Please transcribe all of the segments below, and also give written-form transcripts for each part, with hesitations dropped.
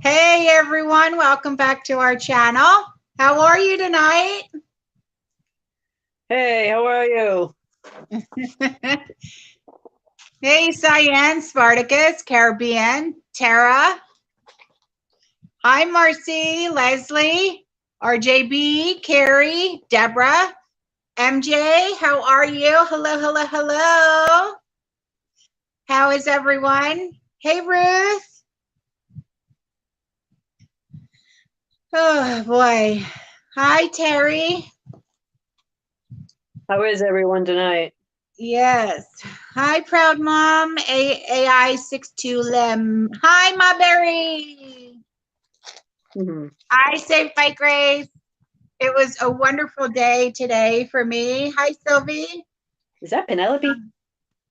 Hey everyone, welcome back to our channel. How are you tonight? Hey, how are you? Hey Cyan, Spartacus, Caribbean, Tara. Hi Marcy, Leslie, RJB, Carrie, Deborah, MJ. How are you? Hello, hello, hello. How is everyone? Hey Ruth. Oh boy. Hi Terry. How is everyone tonight? Yes. Hi, proud mom. AI62 Lim. Hi, Ma Berry. Mhm. Hi, Safe by Grace. It was a wonderful day today for me. Hi, Sylvie. Is that Penelope?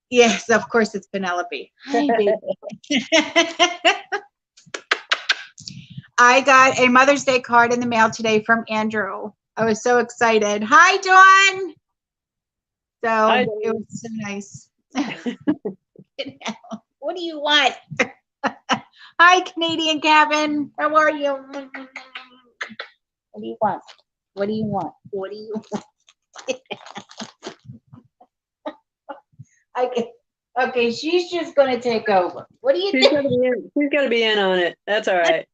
Yes, of course it's Penelope. Hi, baby. I got a Mother's Day card in the mail today from Andrew. I was so excited. Hi, Dawn. Hi, So it Dave. was so nice. What do you want? Hi, Canadian Gavin. How are you? What do you want? What do you want? What do you want? Okay, okay, she's just gonna take over. What do you She's think? got to be in. She's got to be in on it. That's all right.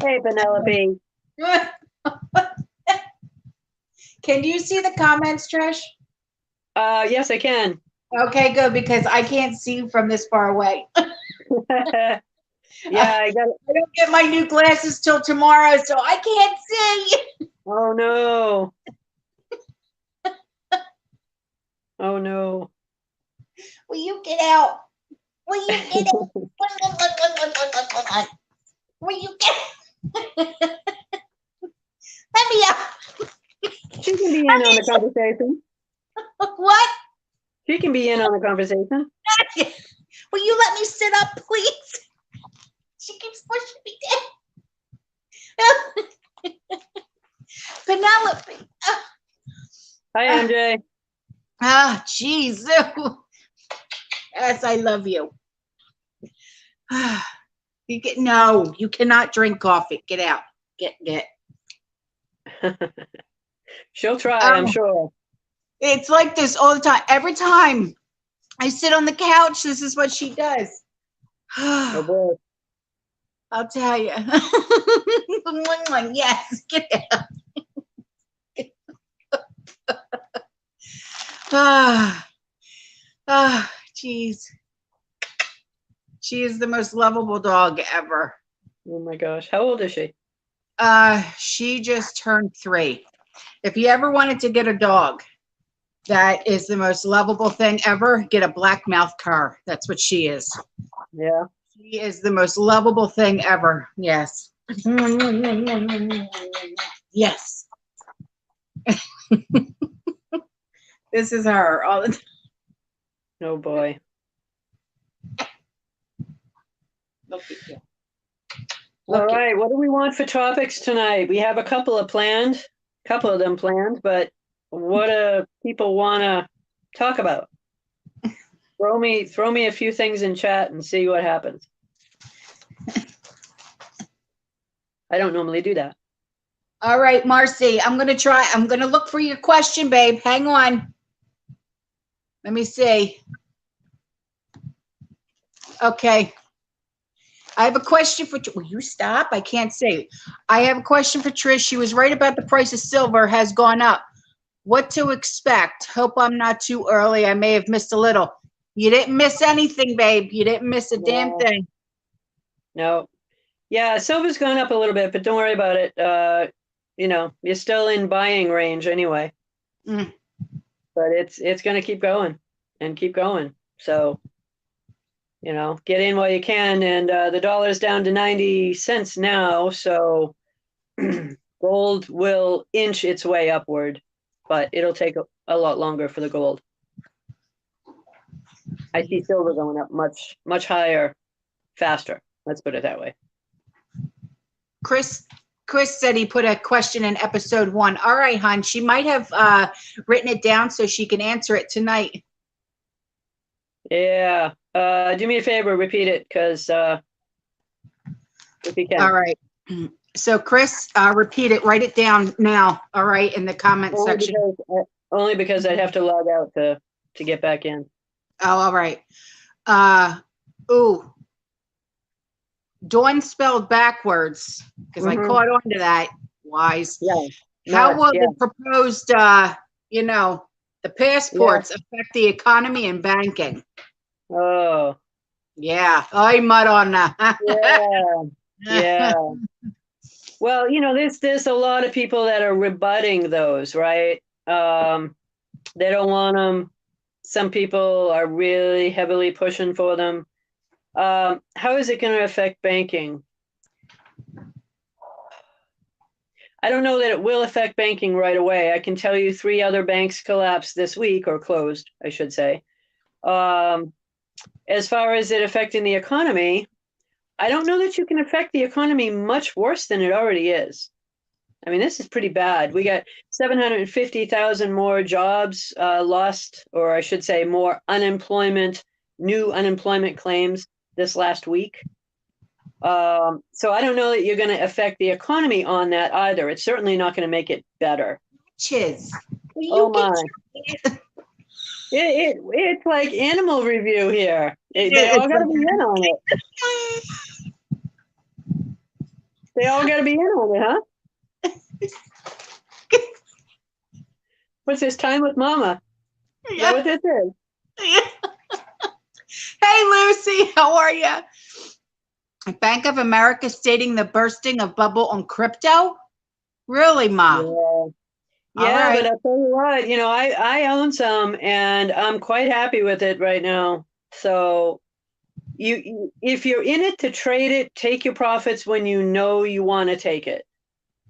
Hey, Penelope. Can you see the comments, Trish? Yes, I can. Okay, good, because I can't see from this far away. Yeah, I got it. I don't get my new glasses till tomorrow, so I can't see. Oh no. Oh no. Will you get out? Will you get out? Will you get Let me out. She can be in on the conversation. What? She can be in on the conversation. Will you let me sit up, please? She keeps pushing me down. Penelope. Hi, MJ. Jeez. Yes, I love you. You get no, you cannot drink coffee. Get out. Get. She'll try, I'm sure. It's like this all the time. Every time I sit on the couch, this is what she does. Oh boy. I'll tell you. Yes, get out. Jeez. She is the most lovable dog ever. Oh my gosh. How old is she? She just turned 3. If you ever wanted to get a dog that is the most lovable thing ever, get a black mouth cur. That's what she is. Yeah. She is the most lovable thing ever. Yes. Yes. This is her all the time. Oh boy. Look at you. All right, what do we want for topics tonight? We have a couple of them planned, but what do people want to talk about? Throw me a few things in chat and see what happens. I don't normally do that. All right, Marcy, I'm going to try. I'm going to look for your question, babe. Hang on. Let me see. Okay. I have a question for. Will you stop? I can't see. I have a question for Trish. She was right about the price of silver has gone up. What to expect? Hope I'm not too early. I may have missed a little. You didn't miss anything, babe. You didn't miss a damn No, thing. no. Yeah, silver's gone up a little bit, but don't worry about it. You're still in buying range anyway. Mm. But it's going to keep going and keep going. So, get in while you can. And the dollar's down to 90 cents now. So gold will inch its way upward, but it'll take a lot longer for the gold. I see silver going up much, much higher, faster. Let's put it that way. Chris said he put a question in episode 1. All right, hon. She might have written it down so she can answer it tonight. Yeah. Do me a favor, repeat it, because if you can. All right. So Chris, repeat it, write it down now, all right, in the comment Only section. only because I'd have to log out to get back in. Oh, all right. Ooh, Dawn spelled backwards, because I Mhm. caught on to that, wise. Yeah. How will Yeah. the proposed, the passports affect the economy and banking? Oh, Yeah, I mud on that. yeah. Yeah. Well, there's a lot of people that are rebutting those, right? They don't want them. Some people are really heavily pushing for them. How is it going to affect banking? I don't know that it will affect banking right away. I can tell you 3 other banks collapsed this week, or closed, I should say. As far as it affecting the economy, I don't know that you can affect the economy much worse than it already is. I mean, this is pretty bad. We got 750,000 more jobs lost, or I should say more new unemployment claims this last week. So I don't know that you're going to affect the economy on that either. It's certainly not going to make it better. Chiz, will Oh you my. get It's like animal review here. They all it's got to like, be in on it. They all got to be in on it, huh? What's this, time with mama? Is that what this is? Hey, Lucy, how are you? Bank of America stating the bursting of bubble on crypto? Really, Ma? Yeah. All Yeah, right. but I'll tell you what, I own some and I'm quite happy with it right now. So if you're in it to trade it, take your profits when you know you want to take it.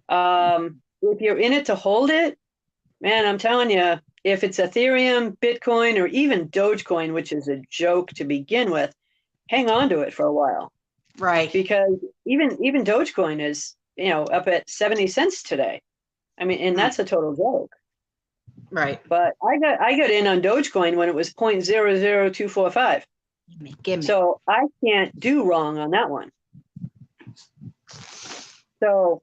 If you're in it to hold it, man, I'm telling you, if it's Ethereum, Bitcoin, or even Dogecoin, which is a joke to begin with, hang on to it for a while. Right. Because even Dogecoin is, up at 70 cents today. I mean, and that's a total joke. Right. But I got in on Dogecoin when it was 0.00245. Gimme. So I can't do wrong on that one. So,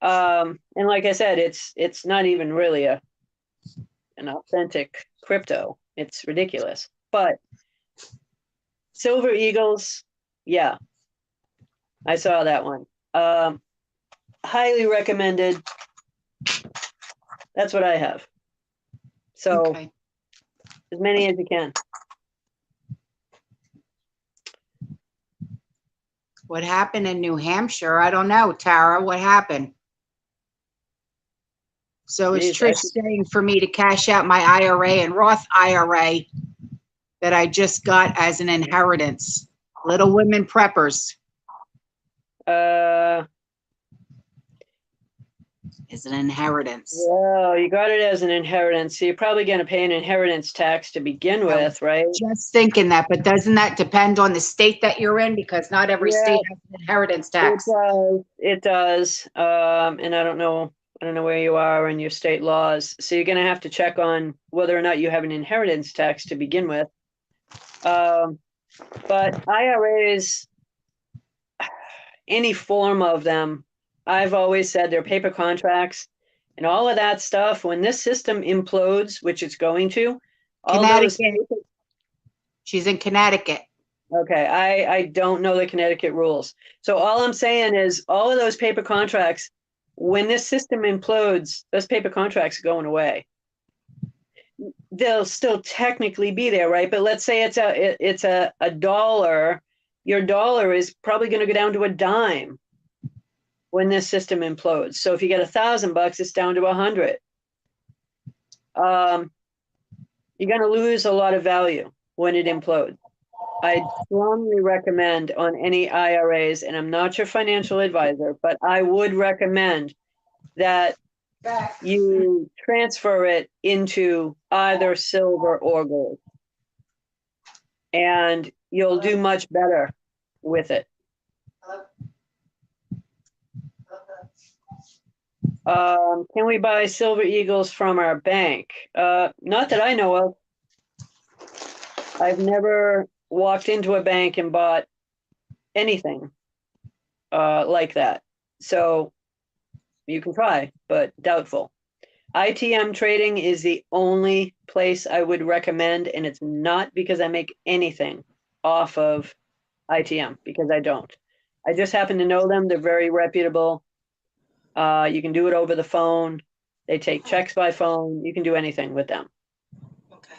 and like I said, it's not even really an authentic crypto. It's ridiculous. But Silver Eagles, yeah, I saw that one. Highly recommended. That's what I have. So Okay. as many as you can. What happened in New Hampshire? I don't know, Tara. What happened? So is Jeez, Trish saying for me to cash out my IRA and Roth IRA that I just got as an inheritance? Little Women Preppers. Is an inheritance. Well, you got it as an inheritance, so you're probably going to pay an inheritance tax to begin with, right? Just thinking that, but doesn't that depend on the state that you're in? Because not every state has an inheritance tax. It does. And I don't know where you are in your state laws. So you're going to have to check on whether or not you have an inheritance tax to begin with. But IRAs, any form of them, I've always said they're paper contracts and all of that stuff. When this system implodes, which it's going to, all those. Connecticut. She's in Connecticut. Okay, I don't know the Connecticut rules. So all I'm saying is all of those paper contracts, when this system implodes, those paper contracts are going away. They'll still technically be there, right? But let's say it's a dollar. Your dollar is probably going to go down to a dime when this system implodes. So if you get $1,000, it's down to 100. You're going to lose a lot of value when it implodes. I strongly recommend on any IRAs, and I'm not your financial advisor, but I would recommend that you transfer it into either silver or gold. And you'll do much better with it. Can we buy Silver Eagles from our bank? Not that I know of. I've never walked into a bank and bought anything like that. So you can try, but doubtful. ITM trading is the only place I would recommend, and it's not because I make anything off of ITM, because I don't. I just happen to know them. They're very reputable. You can do it over the phone. They take checks by phone. You can do anything with them. Okay.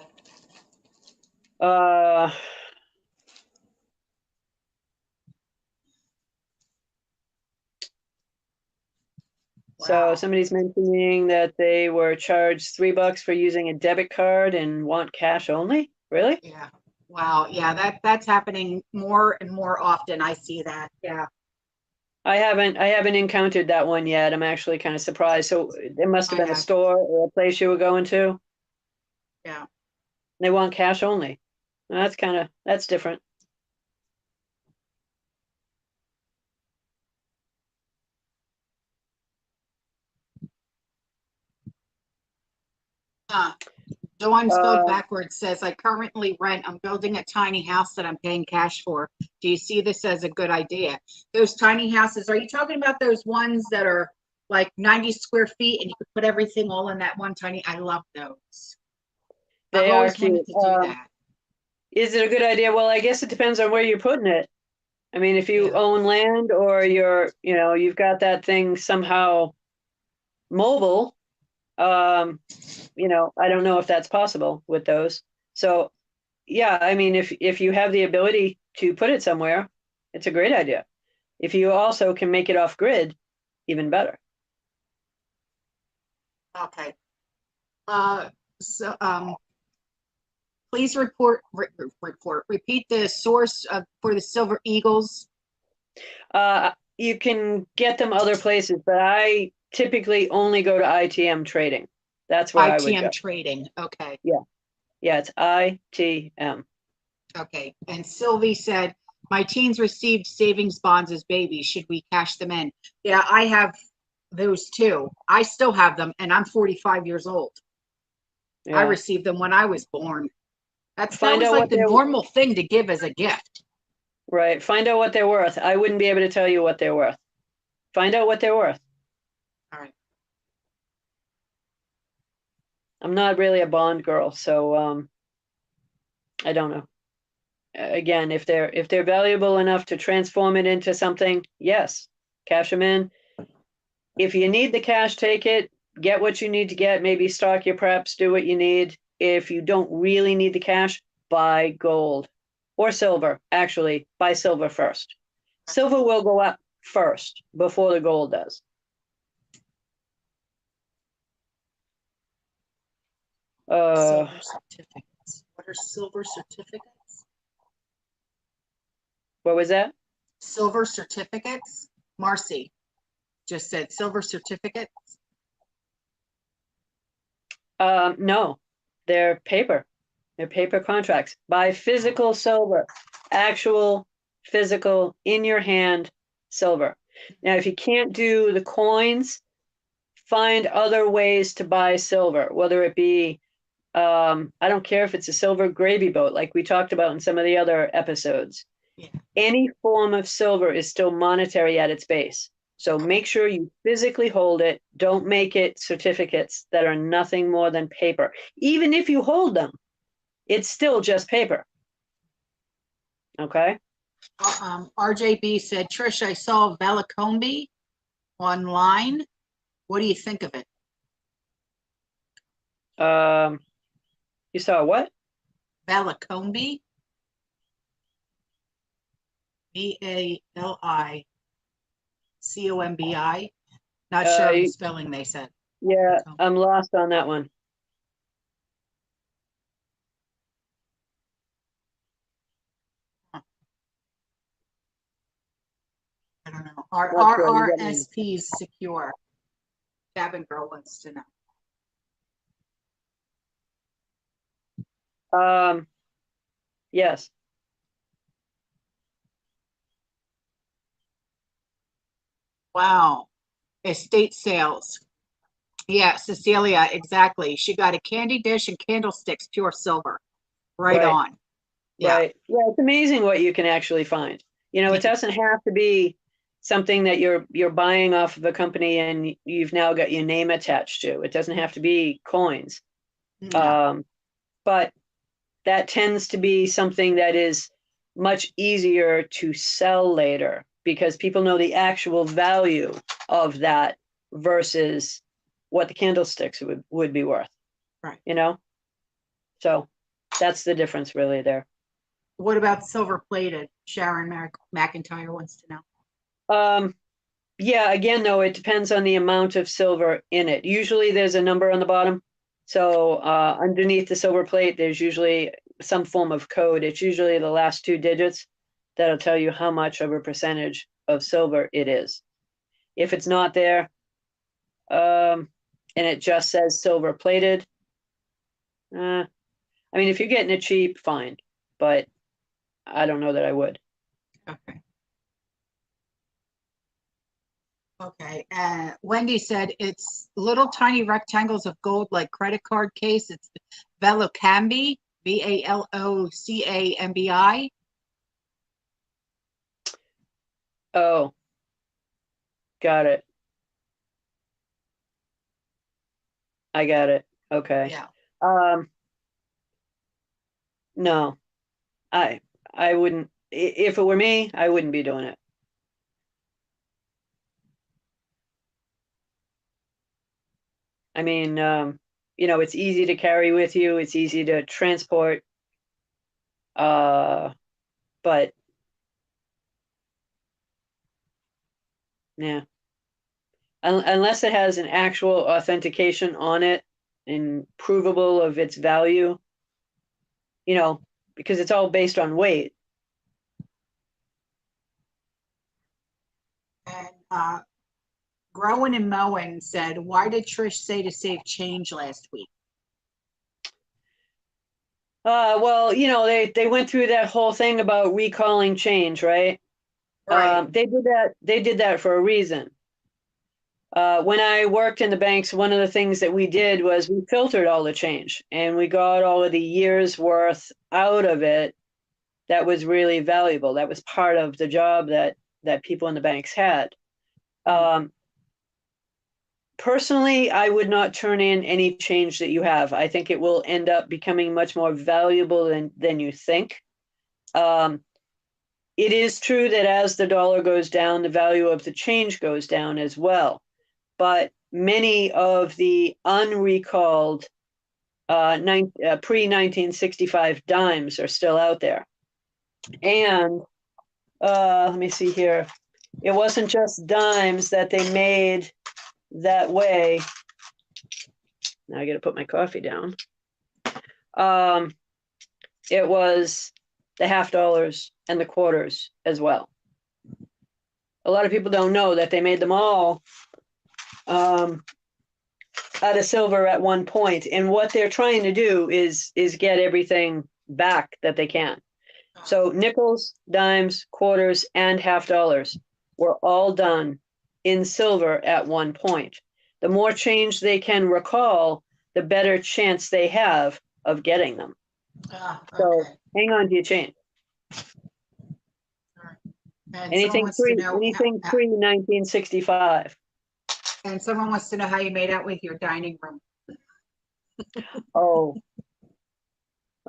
So Wow. somebody's mentioning that they were charged $3 for using a debit card and want cash only. Really? Yeah. Wow. Yeah, that's happening more and more often. I see that. Yeah. I haven't encountered that one yet. I'm actually kind of surprised. So it must have I been a have. store or a place you were going to. Yeah. They want cash only. That's different. Dawn spelled Uh, backwards says, I currently rent. I'm building a tiny house that I'm paying cash for. Do you see this as a good idea? Those tiny houses, are you talking about those ones that are like 90 square feet and you could put everything all in that one tiny? I love those. I've they are always wanted cute. to do that. Is it a good idea? Well, I guess it depends on where you're putting it. I mean, if you Yeah. own land or you've got that thing somehow mobile, I don't know if that's possible with those. So, yeah, I mean, if you have the ability to put it somewhere, it's a great idea. If you also can make it off grid, even better. Okay. So please repeat the source for the Silver Eagles. You can get them other places, but I typically only go to ITM trading. That's where I would ITM go. trading. Okay. Yeah. Yeah, it's ITM. Okay. And Sylvie said, my teens received savings bonds as babies. Should we cash them in? Yeah, I have those too. I still have them, and I'm 45 years old. I Yeah. received them when I was born. That Find was out like what the they're normal thing to give as a gift. right. Find out what they're worth. I wouldn't be able to tell you what they're worth. Find out what they're worth. All right. I'm not really a bond girl, so I don't know. Again, if they're valuable enough to transform it into something, yes, cash them in. If you need the cash, take it, get what you need to get, maybe stock your preps, do what you need. If you don't really need the cash, buy gold or silver. Actually, buy silver first. Silver will go up first before the gold does. Silver certificates. What are silver certificates? What was that? Silver certificates? Marcy just said silver certificates. No, they're paper. They're paper contracts. Buy physical silver, actual physical in your hand silver. Now, if you can't do the coins, find other ways to buy silver, whether it be, I don't care if it's a silver gravy boat, like we talked about in some of the other episodes. Yeah. Any form of silver is still monetary at its base. So make sure you physically hold it. Don't make it certificates that are nothing more than paper. Even if you hold them, it's still just paper. Okay. RJB said, Trish, I saw Velicombe online. What do you think of it? You saw what? Velicombe. VALICOMBI. Not sure of the spelling, they said. Yeah, I'm lost on that one. I don't know. Not Are sure. You got me. RRSPs secure? Cabin girl wants to know. Yes. Wow. Estate sales. Yeah, Cecilia, exactly. She got a candy dish and candlesticks, pure silver. Right Right. on. Yeah. Right. Yeah, it's amazing what you can actually find. You know, it doesn't have to be something that you're buying off of a company and you've now got your name attached to. It doesn't have to be coins. No. But that tends to be something that is much easier to sell later because people know the actual value of that versus what the candlesticks would be worth. Right. You know? So that's the difference really there. What about silver plated? Sharon McIntyre wants to know. Yeah, again, though, it depends on the amount of silver in it. Usually there's a number on the bottom. So underneath the silver plate, there's usually some form of code. It's usually the last two digits that'll tell you how much of a percentage of silver it is. If it's not there, and it just says silver plated, I mean, if you're getting it cheap, fine. But I don't know that I would. Okay. Okay. Wendy said it's little tiny rectangles of gold like credit card case. It's Velocambi, Valocambi. Oh, got it. I got it. Okay. Yeah. No, I wouldn't. If it were me, I wouldn't be doing it. I mean, you know, it's easy to carry with you. It's easy to transport. But yeah, unless it has an actual authentication on it and provable of its value, you know, because it's all based on weight. And Growing and Mowing said, why did Trish say to save change last week? Well, you know, they went through that whole thing about recalling change, right? Right. They did that. They did that for a reason. When I worked in the banks, one of the things that we did was we filtered all the change and we got all of the years worth out of it. That was really valuable. That was part of the job that people in the banks had. Personally, I would not turn in any change that you have. I think it will end up becoming much more valuable than you think. It is true that as the dollar goes down, the value of the change goes down as well. But many of the unrecalled pre-1965 dimes are still out there. And let me see here. It wasn't just dimes that they made that way. Now I got to put my coffee down. It was the half dollars and the quarters as well. A lot of people don't know that they made them all out of silver at one point, and what they're trying to do is get everything back that they can. So nickels, dimes, quarters, and half dollars were all done in silver at one point. The more change they can recall, the better chance they have of getting them. Okay. So hang on to your change. And Anything pre 1965. And someone wants to know how you made out with your dining room. Oh,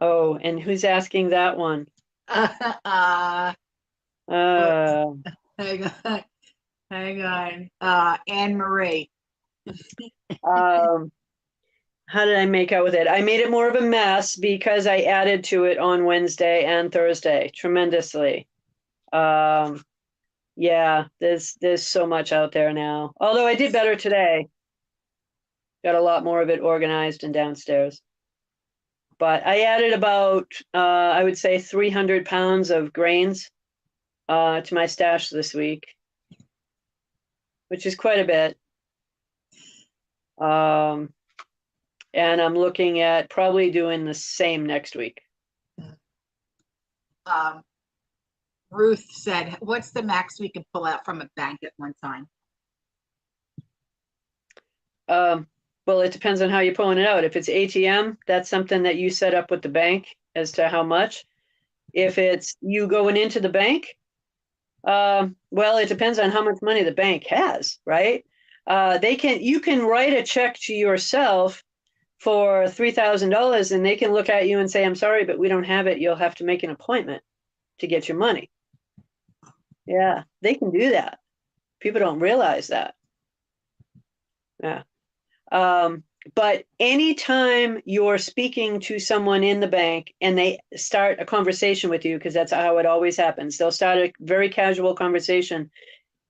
and who's asking that one? Hang on. Hang on. Anne Marie. How did I make out with it? I made it more of a mess because I added to it on Wednesday and Thursday tremendously. Yeah, there's so much out there now. Although I did better today. Got a lot more of it organized and downstairs. But I added about, I would say 300 pounds of grains to my stash this week, which is quite a bit. And I'm looking at probably doing the same next week. Ruth said, what's the max we can pull out from a bank at one time? Well, it depends on how you're pulling it out. If it's ATM, that's something that you set up with the bank as to how much. If it's you going into the bank, well, it depends on how much money the bank has, right? You can write a check to yourself for $3,000 and they can look at you and say, I'm sorry, but we don't have it. You'll have to make an appointment to get your money. Yeah, they can do that. People don't realize that. Yeah. But anytime you're speaking to someone in the bank and they start a conversation with you, because that's how it always happens, they'll start a very casual conversation.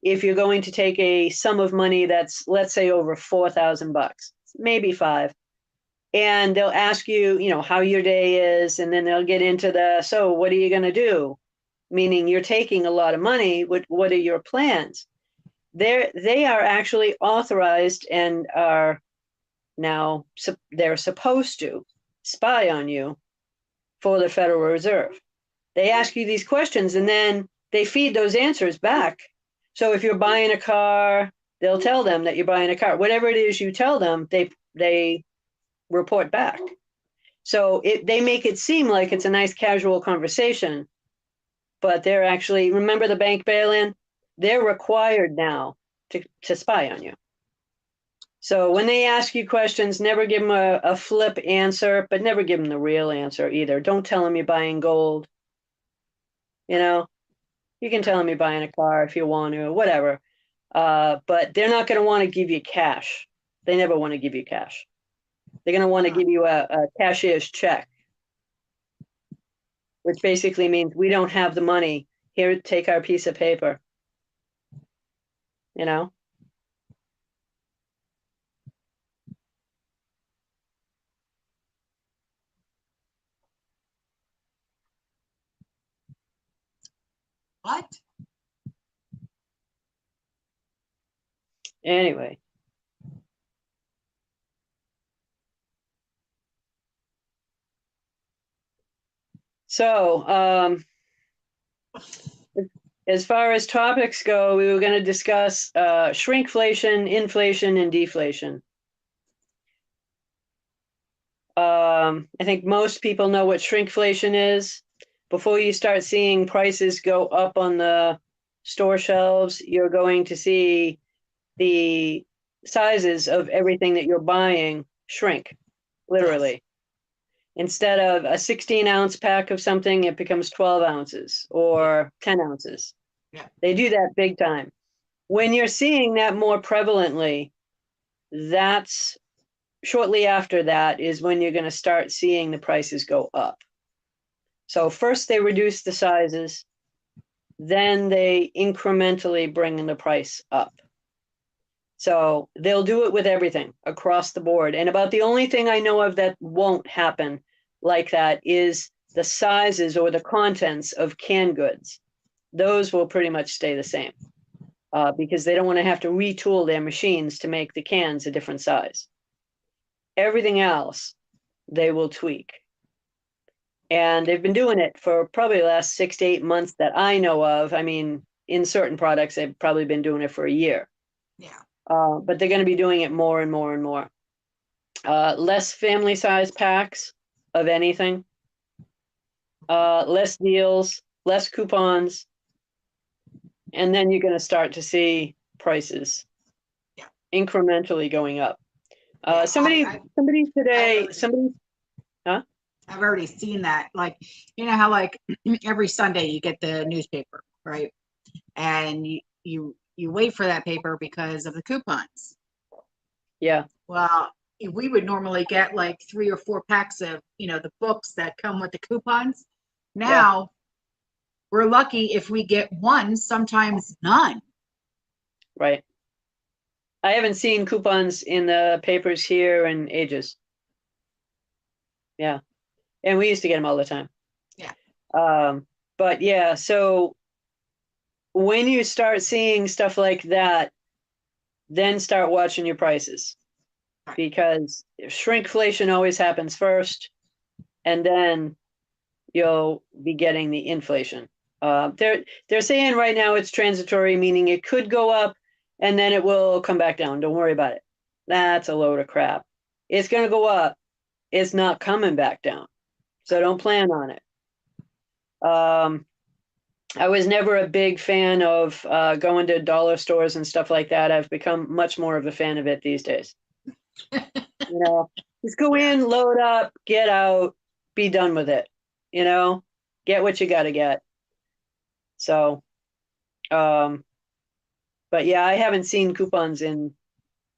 If you're going to take a sum of money that's, let's say, over $4,000, maybe five, and they'll ask you, how your day is, and then they'll get into so what are you going to do? Meaning you're taking a lot of money. What are your plans? They are actually authorized and are now they're supposed to spy on you for the Federal Reserve. They ask you these questions and then they feed those answers back. So if you're buying a car, they'll tell them that you're buying a car. Whatever it is you tell them, they report back. So they make it seem like it's a nice casual conversation, but they're actually, remember the bank bail-in? They're required now to spy on you. So when they ask you questions, never give them a flip answer, but never give them the real answer either. Don't tell them you're buying gold. You can tell them you're buying a car if you want to, or whatever. But they're not going to want to give you cash. They never want to give you cash. They're going to want to give you a cashier's check, which basically means we don't have the money. Here, take our piece of paper. What? Anyway. So, as far as topics go, we were going to discuss shrinkflation, inflation, and deflation. I think most people know what shrinkflation is. Before you start seeing prices go up on the store shelves, you're going to see the sizes of everything that you're buying shrink, literally. Yes. Instead of a 16-ounce pack of something, it becomes 12 ounces or 10 ounces. Yeah. They do that big time. When you're seeing that more prevalently, that's shortly after that is when you're going to start seeing the prices go up. So first they reduce the sizes, then they incrementally bring the price up. So they'll do it with everything across the board. And about the only thing I know of that won't happen like that is the sizes or the contents of canned goods. Those will pretty much stay the same because they don't want to have to retool their machines to make the cans a different size. Everything else, they will tweak. And they've been doing it for probably the last 6 to 8 months that I know of. I mean, in certain products, they've probably been doing it for a year. Yeah. But they're going to be doing it more and more and more. Less family size packs of anything. Less deals, less coupons. And then you're going to start to see prices incrementally going up. Somebody today, huh? I've already seen that. Like, how like every Sunday you get the newspaper, right? And you wait for that paper because of the coupons. Yeah. Well, we would normally get like 3 or 4 packs of, the books that come with the coupons. Now we're lucky if we get one, sometimes none. Right. I haven't seen coupons in the papers here in ages. Yeah. And we used to get them all the time. Yeah. But yeah, so when you start seeing stuff like that, then start watching your prices because shrinkflation always happens first, and then you'll be getting the inflation. They're saying right now it's transitory, meaning it could go up and then it will come back down. Don't worry about it. That's a load of crap. It's going to go up. It's not coming back down. So don't plan on it. I was never a big fan of going to dollar stores and stuff like that. I've become much more of a fan of it these days. You know, just go Yeah. in, load up, get out, be done with it. You know, get what you got to get. So, um, but yeah, I haven't seen coupons in,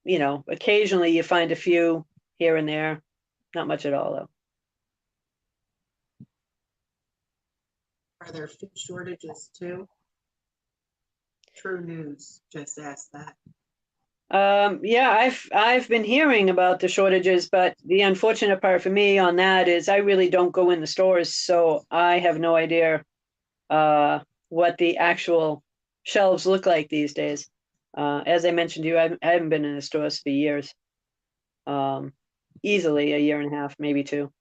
occasionally you find a few here and there. Not much at all, though. Are there food shortages too? True News just asked that. Yeah, I've been hearing about the shortages, but the unfortunate part for me on that is I really don't go in the stores, so I have no idea uh, what the actual shelves look like these days. As I mentioned to you, I haven't been in the stores for years. Easily a year and a half, maybe two.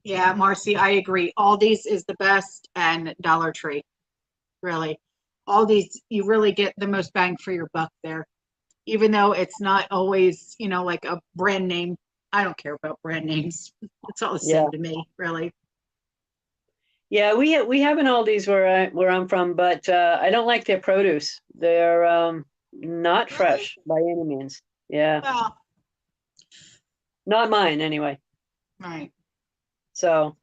Yeah, Marcy, I agree. Aldi's is the best and Dollar Tree, really. Aldi's, you really get the most bang for your buck there. Even though it's not always, like a brand name. I don't care about brand names. It's all the Yeah, same to me, really. yeah, we have an Aldi's where I'm from, but I don't like their produce. They're not Really? fresh by any means. Yeah, Well, not mine anyway. right. So,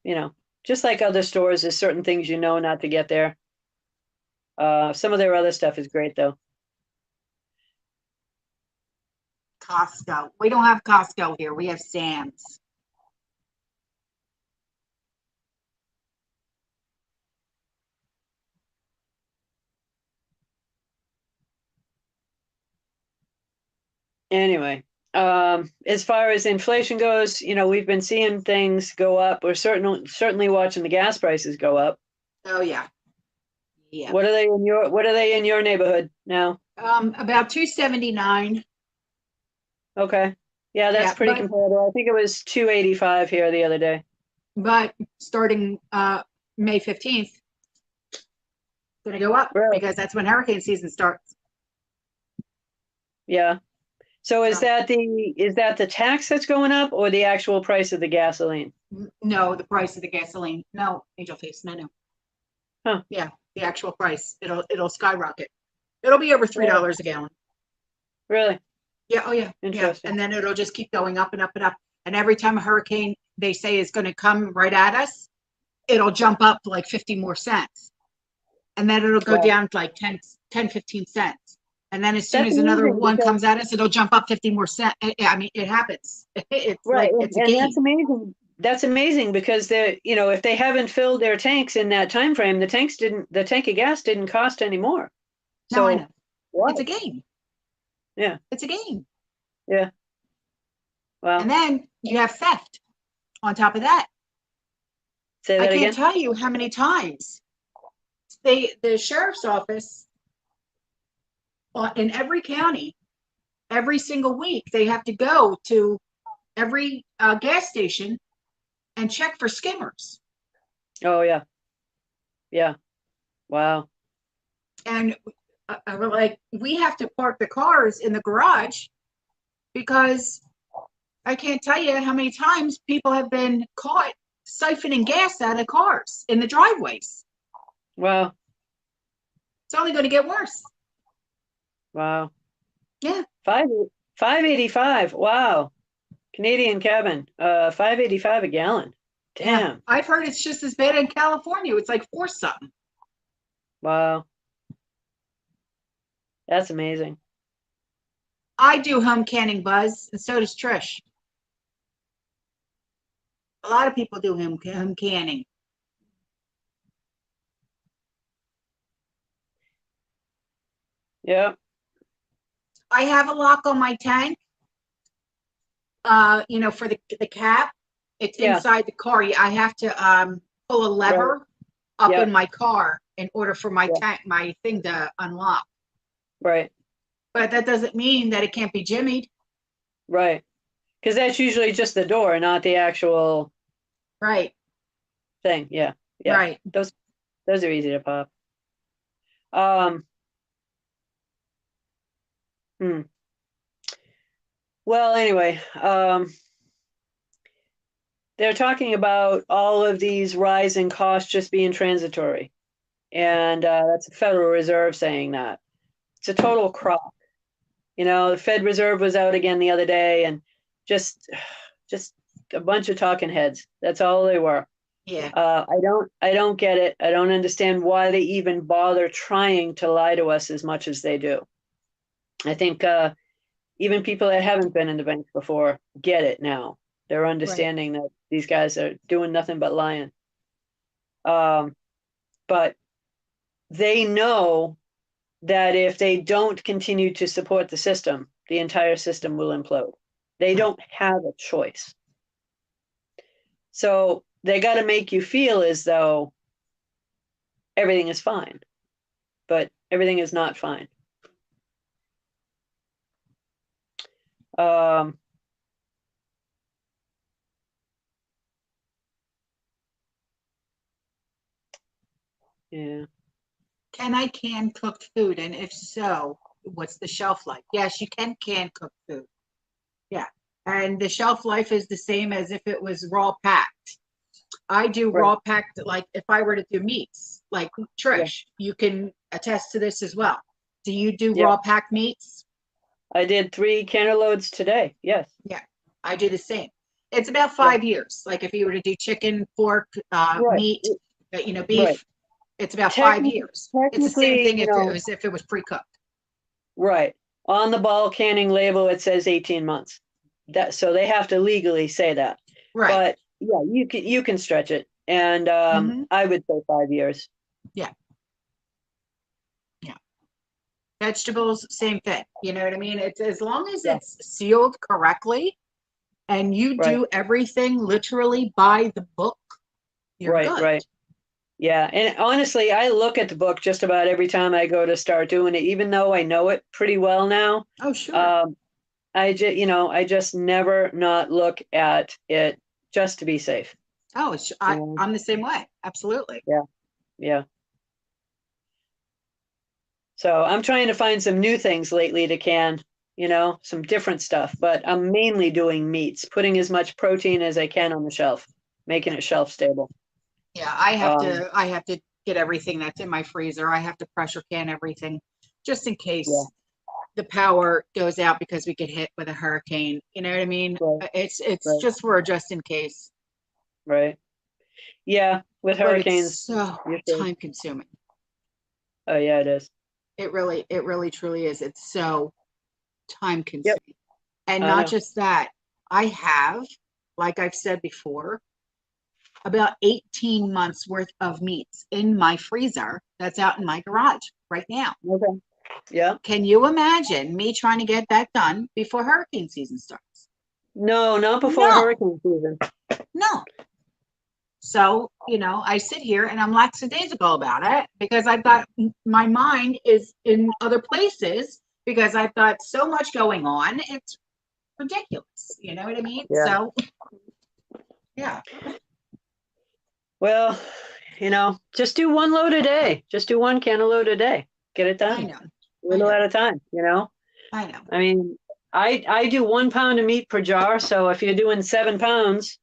just like other stores, there's certain things not to get there. Some of their other stuff is great though. Costco. We don't have Costco here. We have Sam's. Anyway, as far as inflation goes, we've been seeing things go up. We're certainly watching the gas prices go up. Oh yeah. Yeah. What are they in your neighborhood now? About 279. Okay. Yeah, that's Yeah, pretty comparable. I think it was 285 here the other day. but starting May 15th, going to go up Really? because that's when hurricane season starts. Yeah. So is So, that the tax that's going up or the actual price of the gasoline? no, the price of the gasoline. No, Angel Face. No, no. Huh. Yeah, the actual price. It'll skyrocket. It'll be over Really? $3 a gallon. Really? Yeah, oh yeah, yeah. Interesting. And then it'll just keep going up and up and up. And every time a hurricane they say is going to come right at us, it'll jump up like 50 more cents. And then it'll go Wow. down to like 15 cents. And then as soon That's as another amazing one because comes at us, it'll jump up 50 more cents. I mean, it happens. It's right, like, and, it's a and that's game. amazing. That's amazing because if they haven't filled their tanks in that time frame, the tank of gas didn't cost any more. No, I So know. It's what? a game. Yeah, It's a game. yeah. And Well, then you have theft on top of that. say I that can't again. tell you how many times the sheriff's office in every county, every single week, they have to go to every gas station and check for skimmers. Oh yeah, yeah. Wow. And we're like, we have to park the cars in the garage because I can't tell you how many times people have been caught siphoning gas out of cars in the driveways. Wow. It's only going to get worse. Wow. Yeah. Five 585. Wow. Canadian cabin. 585 a gallon. Yeah. Damn. I've heard it's just as bad in California. It's like four something. Wow. That's amazing. I do home canning, Buzz, and so does Trish. A lot of people do home canning. Yeah. I have a lock on my tank, for the cap. It's Yeah. inside the car. I have to pull a Right. lever up Yeah. in my car in order for my Yeah. tank, my thing to unlock. Right. But that doesn't mean that it can't be jimmied. Right. Because that's usually just the door, not the actual Right. thing. Yeah. Yeah. Right. Those are easy to pop. Um, hmm. Well, anyway, they're talking about all of these rising costs just being transitory. And that's the Federal Reserve saying that. It's a total crock. The Fed Reserve was out again the other day, and just a bunch of talking heads. That's all they were. Yeah. I don't get it. I don't understand why they even bother trying to lie to us as much as they do. I think even people that haven't been in the bank before get it now. They're understanding that these guys are doing nothing but lying. But they know that if they don't continue to support the system, the entire system will implode. They don't have a choice. So they got to make you feel as though everything is fine, but everything is not fine. Yeah. Can I can cooked food? And if so, what's the shelf life? Yes, you can cook food. Yeah. And the shelf life is the same as if it was raw packed. I do raw packed, like if I were to do meats, like Trish, you can attest to this as well. Do you do raw packed meats? I did 3 canner loads today. Yes. Yeah, I do the same. It's about 5 years. Like if you were to do chicken, pork, meat, beef, it's about 5 years. It's the same thing if it was pre-cooked. Right. On the ball canning label, it says 18 months. So they have to legally say that. Right. But yeah, you can stretch it. And I would say 5 years. Yeah. Yeah. Vegetables, same thing. You know what I mean? It's as long as it's sealed correctly and you do everything literally by the book, you're good. Right. Yeah. And honestly, I look at the book just about every time I go to start doing it, even though I know it pretty well now. Oh, sure. I just never not look at it just to be safe. Oh, I'm the same way. Absolutely. Yeah. So I'm trying to find some new things lately to can, some different stuff, but I'm mainly doing meats, putting as much protein as I can on the shelf, making it shelf stable. Yeah, I have to get everything that's in my freezer. I have to pressure can everything just in case the power goes out because we get hit with a hurricane. You know what I mean? Right. It's just for just in case. Right. Yeah, with hurricanes. It's so time consuming. Oh yeah, it is. It really truly is. It's so time consuming. Yep. And not just that. I have, like I've said before, about 18 months worth of meats in my freezer that's out in my garage right now. Okay. Yeah. Can you imagine me trying to get that done before hurricane season starts? No, not before hurricane season. No. So, I sit here and I'm lackadaisical about it because I've got my mind is in other places because I've got so much going on. It's ridiculous. You know what I mean? Yeah. So, yeah. Well, just do 1 load a day. Just do 1 can of load a day. Get it done. I know. A little at a time, I know. I mean, I do 1 pound of meat per jar. So if you're doing 7 pounds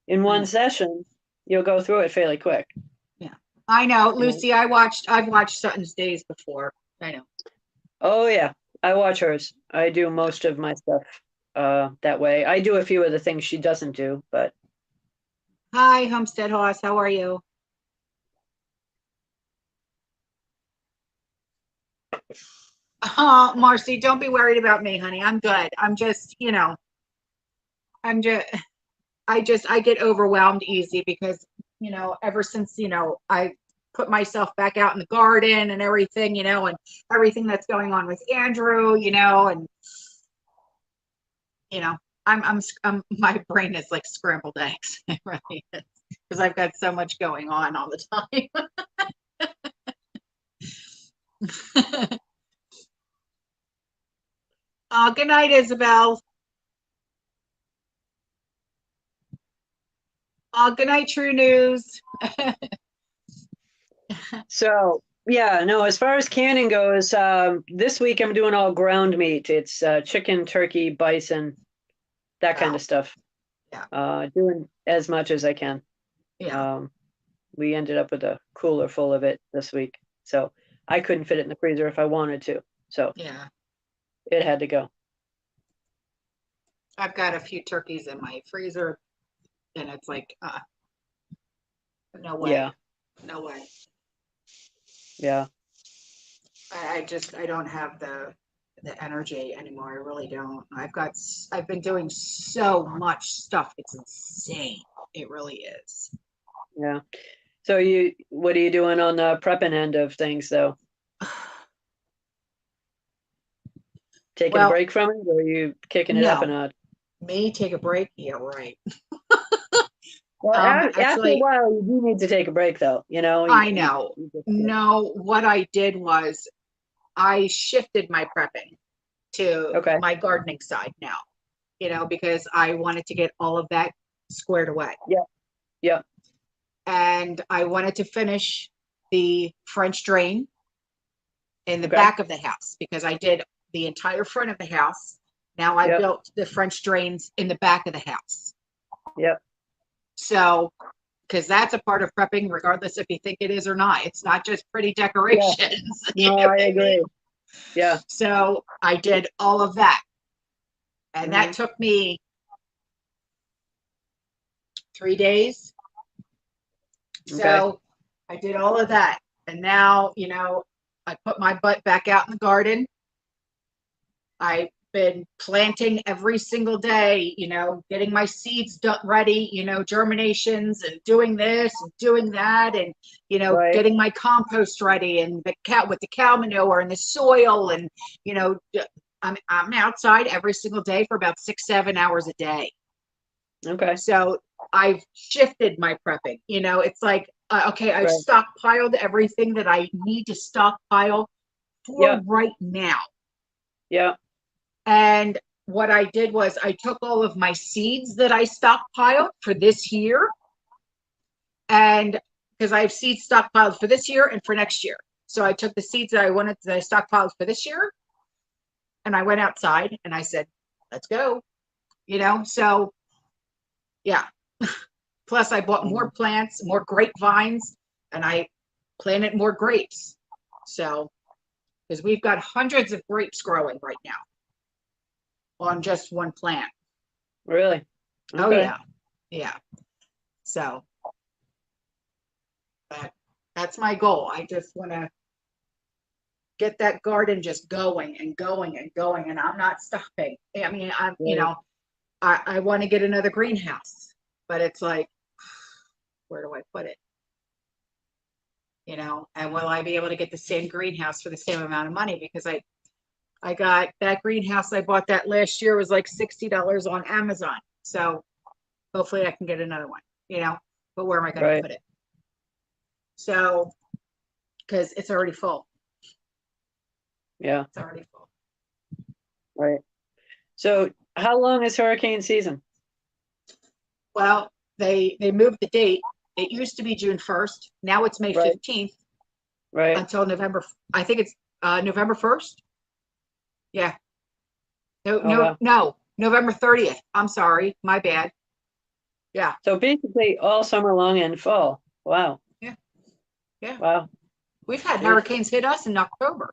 in one session, you'll go through it fairly quick. Yeah. I know. Lucy, I've watched Sutton's Days before. I know. Oh yeah. I watch hers. I do most of my stuff that way. I do a few of the things she doesn't do, but. Hi, Homestead Horse. How are you? Marcy, don't be worried about me, honey. I'm good. I'm just, I get overwhelmed easy because, ever since, I put myself back out in the garden and everything, and everything that's going on with Andrew, and, I'm my brain is like scrambled eggs. It really is because I've got so much going on all the time. Good night, Isabel. Good night, True News. So, yeah, no, as far as canning goes, this week I'm doing all ground meat. It's chicken, turkey, bison, that kind of stuff. doing as much as I can. Yeah. We ended up with a cooler full of it this week, so I couldn't fit it in the freezer if I wanted to, so Yeah. it had to go. I've got a few turkeys in my freezer, and it's like, no way. Yeah, No way. yeah, I don't have the energy anymore. I really don't. I've been doing so much stuff. It's insane. It really is. yeah. So what are you doing on the prepping end of things, though? Taking a Well, break from it, or are you kicking it up a no, notch? me take a break. Yeah, right. Well, after a Actually, while, you do need to take a break, though. I know. You just, No, what I did was I shifted my prepping to okay, my gardening side now, because I wanted to get all of that squared away. yeah, yeah, And I wanted to finish the French drain in the okay, back of the house because I did the entire front of the house. Now I yep, built the French drains in the back of the house. yep, So, because that's a part of prepping, regardless if you think it is or not. It's not just pretty yeah. decorations. You No, know I what I mean? agree. Yeah. So I did all of that. And that Hmm. took me 3 days. Okay. So I did all of that. And now, I put my butt back out in the garden. I've been planting every single day, getting my seeds ready, germinations and doing this and doing that and, Right. getting my compost ready and with the cow manure and the soil and, I'm outside every single day for about 6, 7 hours a day. Okay. So I've shifted my prepping. It's like, okay, I've Right. stockpiled everything that I need to stockpile for Yeah. right now. Yeah. And what I did was I took all of my seeds that I stockpiled for this year, and because I have seeds stockpiled for this year and for next year. So I took the seeds that I stockpiled for this year, and I went outside and I said, let's go. So yeah. Plus, I bought more Mhm. plants, more grapevines, and I planted more grapes. So, because we've got hundreds of grapes growing right now on just one plant. Really? Oh, Okay. yeah. Yeah. So, but that's my goal. I just want to get that garden just going and going and going, and I'm not stopping. I mean, Right. I want to get another greenhouse, but it's like, where do I put it? And will I be able to get the same greenhouse for the same amount of money? Because I got that greenhouse I bought that last year was like $60 on Amazon. So hopefully I can get another one, but where am I going to Right. put it? So, because it's already full. Yeah. It's already full. Right. So, how long is hurricane season? Well, they moved the date. It used to be June 1st. Now it's May Right. 15th Right. until November. I think it's November 1st. Yeah. No, Oh, no, wow. no. November 30th. I'm sorry. My bad. Yeah. So basically all summer long and fall. Wow. Yeah. Yeah. Wow. We've had Jeez. hurricanes hit us in October.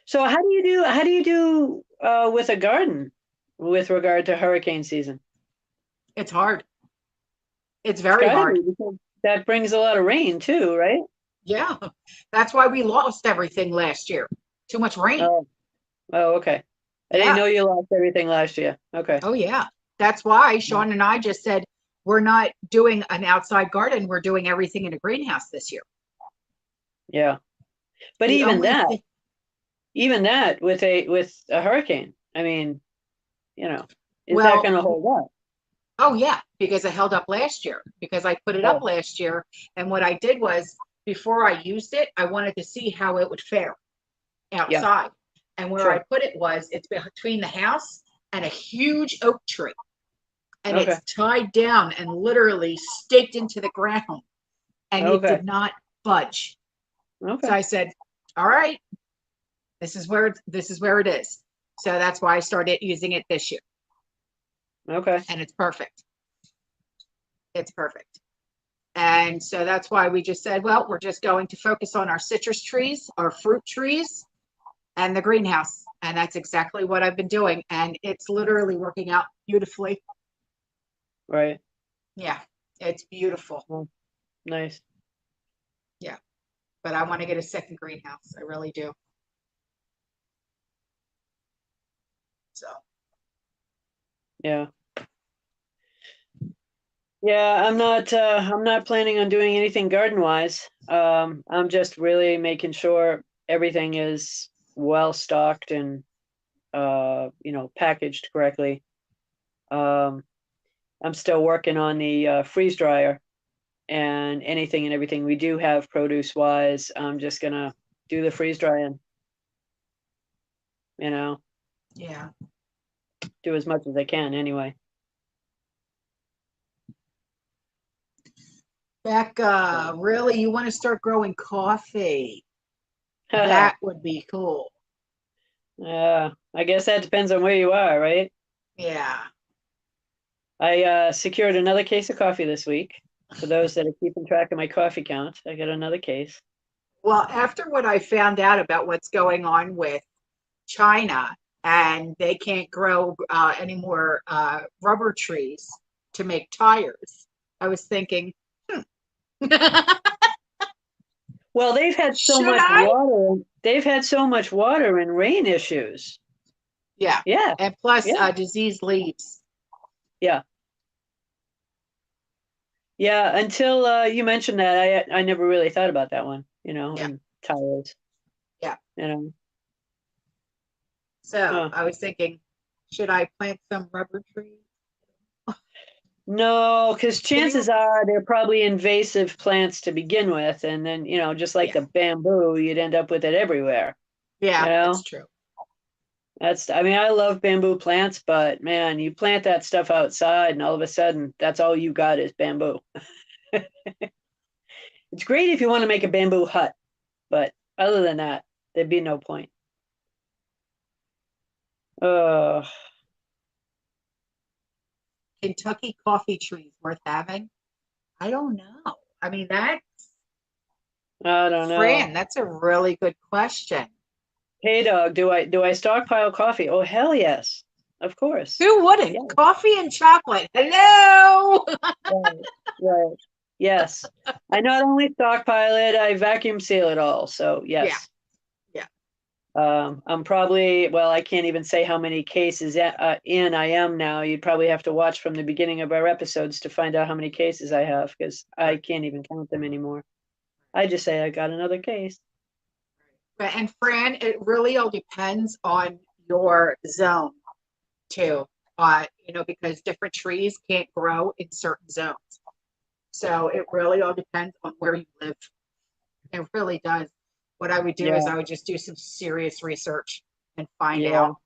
So how do you do with a garden with regard to hurricane season? It's hard. It's It's very got to hard. be because that brings a lot of rain too, right? Yeah. That's why we lost everything last year. Too much rain. Oh, oh, okay. I didn't Yeah. know you lost everything last year. Okay. Oh, yeah. That's why Sean and I just said we're not doing an outside garden. We're doing everything in a greenhouse this year. Yeah. But The even only that, thing, with a hurricane, I mean, is that well, going to hold up? oh, yeah, because it held up last year because I put it up Oh, last year. And what I did was before I used it, I wanted to see how it would fare yeah, outside. And where I sure. put it was it's between the house and a huge oak tree. And Okay. it's tied down and literally staked into the ground. And it Okay. did not budge. So Okay. I said, all right, this is where it is. So that's why I started using it this year. Okay. And it's perfect. It's perfect. And so that's why we just said, well, we're just going to focus on our citrus trees, our fruit trees, and the greenhouse. And that's exactly what I've been doing. And it's literally working out beautifully. Right. Yeah, it's beautiful. Well, nice. Yeah. But I want to get a second greenhouse. I really do. So, Yeah. Yeah, I'm not planning on doing anything garden wise. I'm just really making sure everything is well stocked and packaged correctly. Um, I'm still working on the freeze dryer and anything and everything we do have produce wise. I'm just gonna do the freeze drying, you know, yeah. do as much as I can anyway. Becca, really, you want to start growing coffee? That would be cool. Yeah, I guess that depends on where you are, right? Yeah. I secured another case of coffee this week. For those that are keeping track of my coffee count, I got another case. Well, after what I found out about what's going on with China, and they can't grow any more rubber trees to make tires, I was thinking, Well, they've had so should much I? water. They've had so much water and rain issues. Yeah. Yeah, And plus yeah, diseased leaves. yeah, yeah. Until you mentioned that, I never really thought about that one. Yeah. And tires. Yeah. You know, So huh. I was thinking, should I plant some rubber trees? No, because Can you? chances are they're probably invasive plants to begin with, and then just like Yeah. the bamboo, you'd end up with it everywhere. You Yeah, that's know, true. I mean, I love bamboo plants, but man, you plant that stuff outside, and all of a sudden, that's all you got is bamboo. It's great if you want to make a bamboo hut, but other than that, there'd be no point. Uh, Kentucky coffee trees worth having? I don't know. I mean, I don't know. Fran, that's a really good question. Hey, dog, do I stockpile coffee? Oh, hell yes, of course. Who wouldn't? Yeah, Coffee and chocolate. Hello. right, right. Yes, I not only stockpile it, I vacuum seal it all. So Yeah, yes. yeah. I'm probably, well, I can't even say how many cases in I am now. You'd probably have to watch from the beginning of our episodes to find out how many cases I have because I Right. can't even count them anymore. I just say I got another case. And Fran, it really all depends on your zone too. Because different trees can't grow in certain zones. So it really all depends on where you live. It really does. What I would do is Yeah, I would just do some serious research and find yeah, out.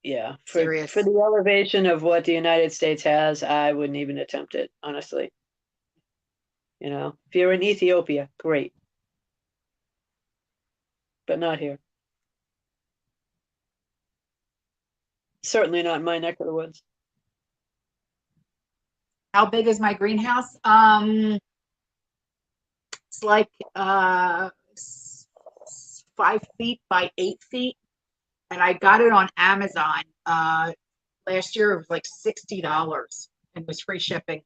yeah. For Serious. the elevation of what the United States has, I wouldn't even attempt it, honestly. If you're in Ethiopia, great, but not here. Certainly not in my neck of the woods. How big is my greenhouse? It's like 5 feet by 8 feet, and I got it on Amazon. Last year it was like $60 and was free shipping,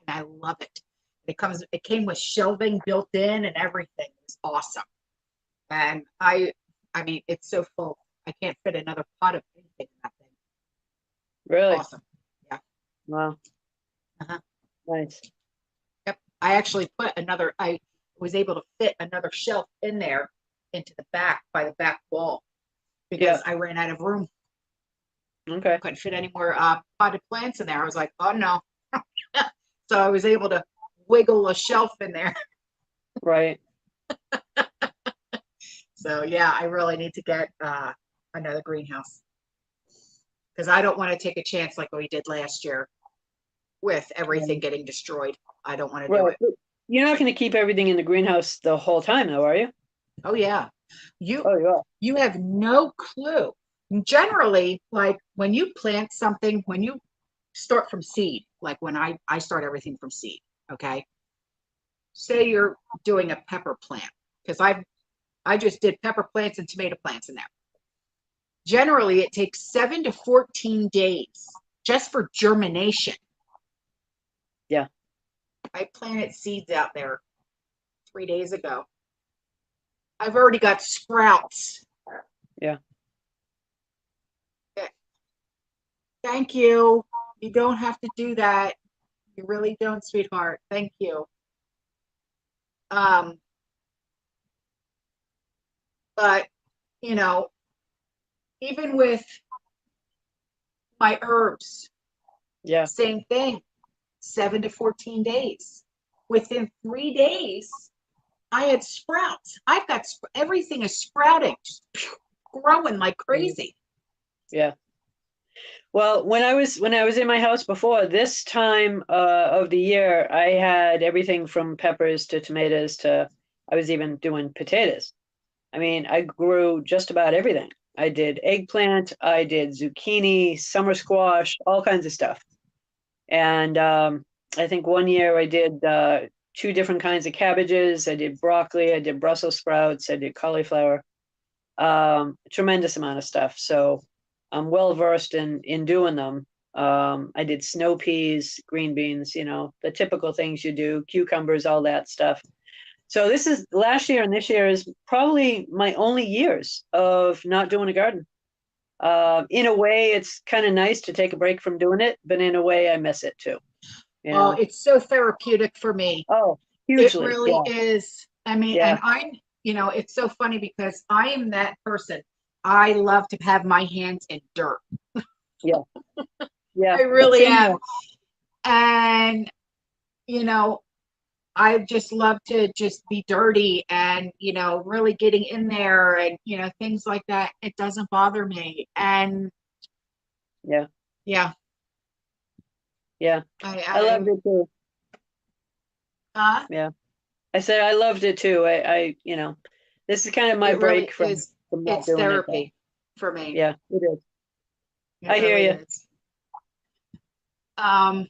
and I love it. It came with shelving built in and everything. It's awesome, and I mean, it's so full. I can't fit another pot of anything in that thing. Really? Awesome. Yeah. Wow. Uh-huh. Nice. Yep. I actually put another. I was able to fit another shelf in there into the back by the back wall because Yeah. I ran out of room. Okay. Couldn't fit any more potted plants in there. I was like, oh no. So I was able to wiggle a shelf in there. Right. So yeah, I really need to get another greenhouse because I don't want to take a chance like we did last year with everything Right. getting destroyed. I don't want to do Right. it. But you're not going to keep everything in the greenhouse the whole time, though, are you? Oh yeah. You Oh, you are. you have no clue. Generally, like when you plant something, when you start from seed, like when I start everything from seed, okay? Say you're doing a pepper plant, because I just did pepper plants and tomato plants in there. Generally, it takes 7 to 14 days just for germination. Yeah. I planted seeds out there 3 days ago. I've already got sprouts. Yeah. Thank you. You don't have to do that. You really don't, sweetheart. Thank you. But you know, even with my herbs, Yeah. same thing. 7 to 14 days. Within 3 days, I had sprouts. I've got everything is sprouting, just growing like crazy. Yeah. Well, when I was in my house before this time of the year, I had everything from peppers to tomatoes to I was even doing potatoes. I mean, I grew just about everything. I did eggplant, I did zucchini, summer squash, all kinds of stuff. And I think one year I did 2 different kinds of cabbages. I did broccoli, I did Brussels sprouts, I did cauliflower. Tremendous amount of stuff. So I'm well versed in doing them. I did snow peas, green beans, you know, the typical things you do, cucumbers, all that stuff. So this is last year and this year is probably my only years of not doing a garden. In a way, it's kind of nice to take a break from doing it, but in a way, I miss it too. You Oh, know? it's so therapeutic for me. Oh, It hugely. really Yeah. is. I mean, Yeah. and it's so funny because I am that person. I love to have my hands in dirt. Yeah. Yeah. I really Same am. here. And, I just love to just be dirty and, really getting in there and, things like that. It doesn't bother me. And Yeah. yeah, Yeah. I I, loved it too. Yeah. I said I loved it too. This is kind of my it really break is, from not it's doing it though. therapy for me. Yeah, it is. It I hear really you. is. Um,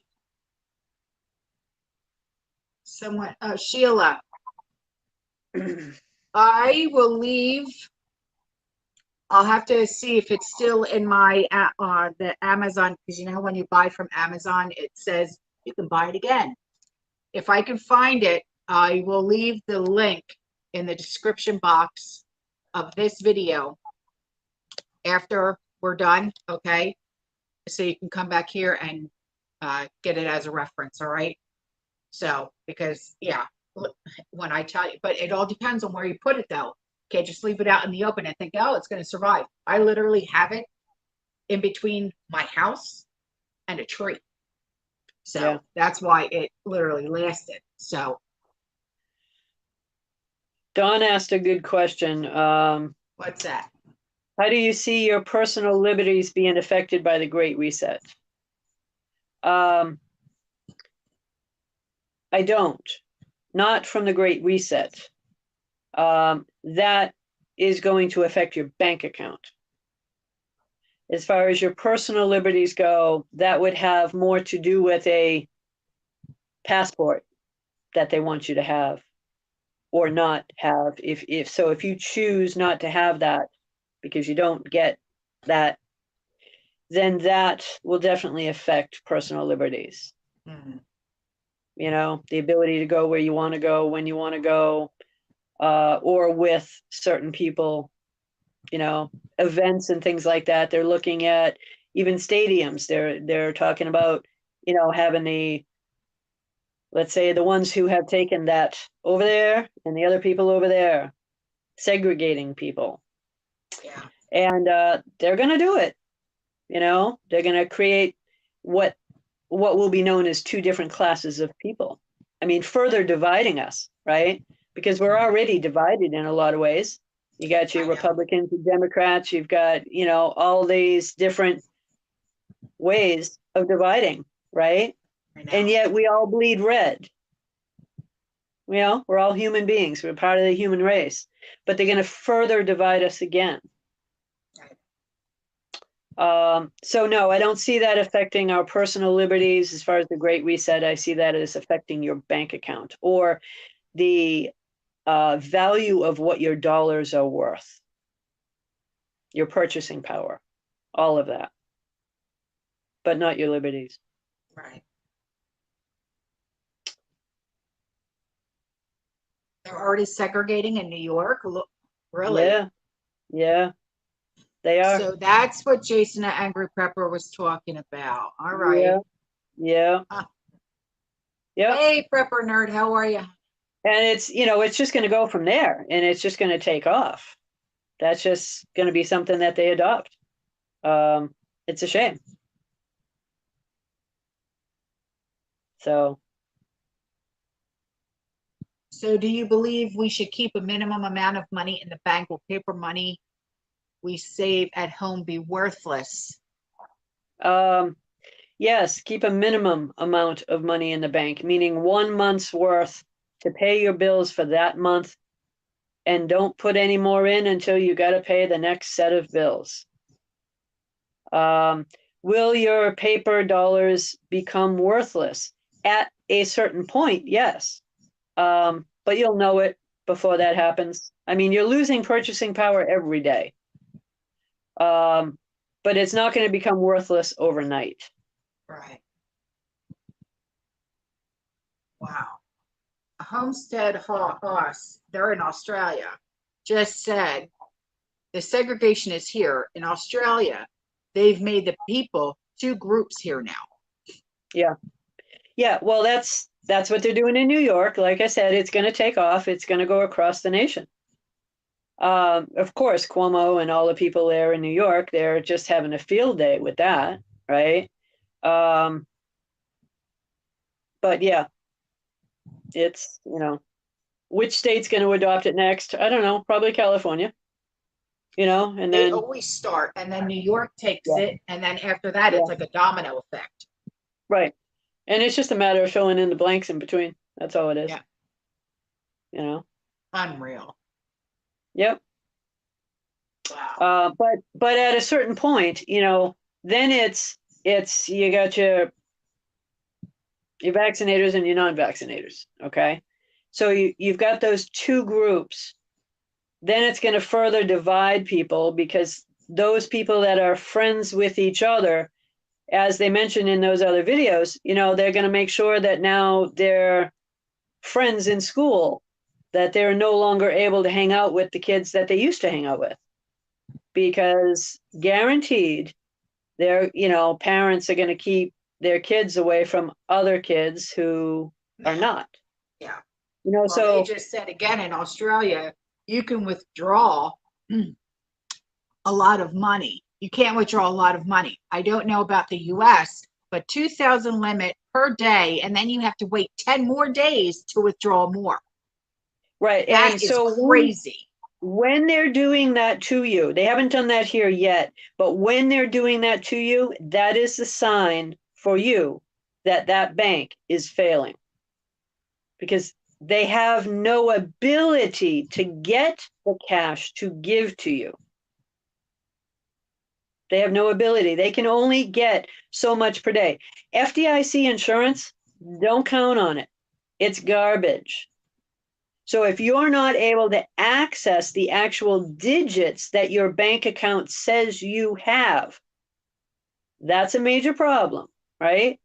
Sheila, I will leave. I'll have to see if it's still in my the Amazon, because when you buy from Amazon, it says you can buy it again. If I can find it, I will leave the link in the description box of this video after we're done, okay? So you can come back here and get it as a reference, all right? So, because, yeah, when I tell you, but it all depends on where you put it, though. Can't just leave it out in the open and think, oh, it's going to survive. I literally have it in between my house and a tree. So Yeah. that's why it literally lasted. So Dawn asked a good question. what's that? How do you see your personal liberties being affected by the Great Reset? I don't. Not from the Great Reset. That is going to affect your bank account. As far as your personal liberties go, that would have more to do with a passport that they want you to have or not have. If you choose not to have that because you don't get that, then that will definitely affect personal liberties. Mm-hmm. The ability to go where you want to go, when you want to go, or with certain people, events and things like that. They're looking at even stadiums. They're talking about, having let's say the ones who have taken that over there and the other people over there, segregating people. Yeah. And they're going to do it. They're going to create what will be known as 2 different classes of people. I mean, further dividing us, right? Because we're already divided in a lot of ways. You got your Republicans and Democrats, you've got, all these different ways of dividing, right? And yet we all bleed red. We're all human beings. We're part of the human race, but they're going to further divide us again. So no, I don't see that affecting our personal liberties. As far as the Great Reset, I see that as affecting your bank account or the value of what your dollars are worth, your purchasing power, all of that, but not your liberties. Right. They're already segregating in New York. Look, really? Yeah, yeah, they are. So that's what Jason at Angry Prepper was talking about. All Yeah, right. yeah, Uh, yep. hey, Prepper Nerd, how are you? And it's, it's just going to go from there and it's just going to take off. That's just going to be something that they adopt. It's a shame. So, So do you believe we should keep a minimum amount of money in the bank? Will paper money we save at home be worthless? um, yes, keep a minimum amount of money in the bank, meaning 1 month's worth to pay your bills for that month, and don't put any more in until you got to pay the next set of bills. Um, will your paper dollars become worthless? At a certain point, yes. But you'll know it before that happens. I mean, you're losing purchasing power every day. Um, but it's not going to become worthless overnight. Right. Wow. Homestead Hoss, they're in Australia, just said the segregation is here. In Australia, they've made the people two groups here now. Yeah. Yeah. Well, that's what they're doing in New York. Like I said, it's going to take off. It's going to go across the nation. Of course, Cuomo and all the people there in New York, they're just having a field day with that, right? Um, but yeah, it's, which state's going to adopt it next? I don't know, probably California, and They then, always start, and then New York takes yeah, it, and then after that, yeah, it's like a domino effect. right. And it's just a matter of filling in the blanks in between. That's all it is, Yeah, you know? unreal. Yep. Wow. But at a certain point, then it's you got your vaccinators and your non-vaccinators. Okay. So you've got those two groups. Then it's going to further divide people because those people that are friends with each other, as they mentioned in those other videos, they're going to make sure that now they're friends in school, that they're no longer able to hang out with the kids that they used to hang out with. Because guaranteed their parents are going to keep their kids away from other kids who are Yeah. not. Yeah. Well, they So just said again in Australia, you can withdraw a lot of money. You can't withdraw a lot of money. I don't know about the US, but 2,000 limit per day, and then you have to wait 10 more days to withdraw more. right. That And is so crazy. when they're doing that to you, they haven't done that here yet, but when they're doing that to you, that is the sign for you that that bank is failing, because they have no ability to get the cash to give to you. They have no ability. They can only get so much per day. FDIC insurance, don't count on it. It's garbage. So if you're not able to access the actual digits that your bank account says you have, that's a major problem, right?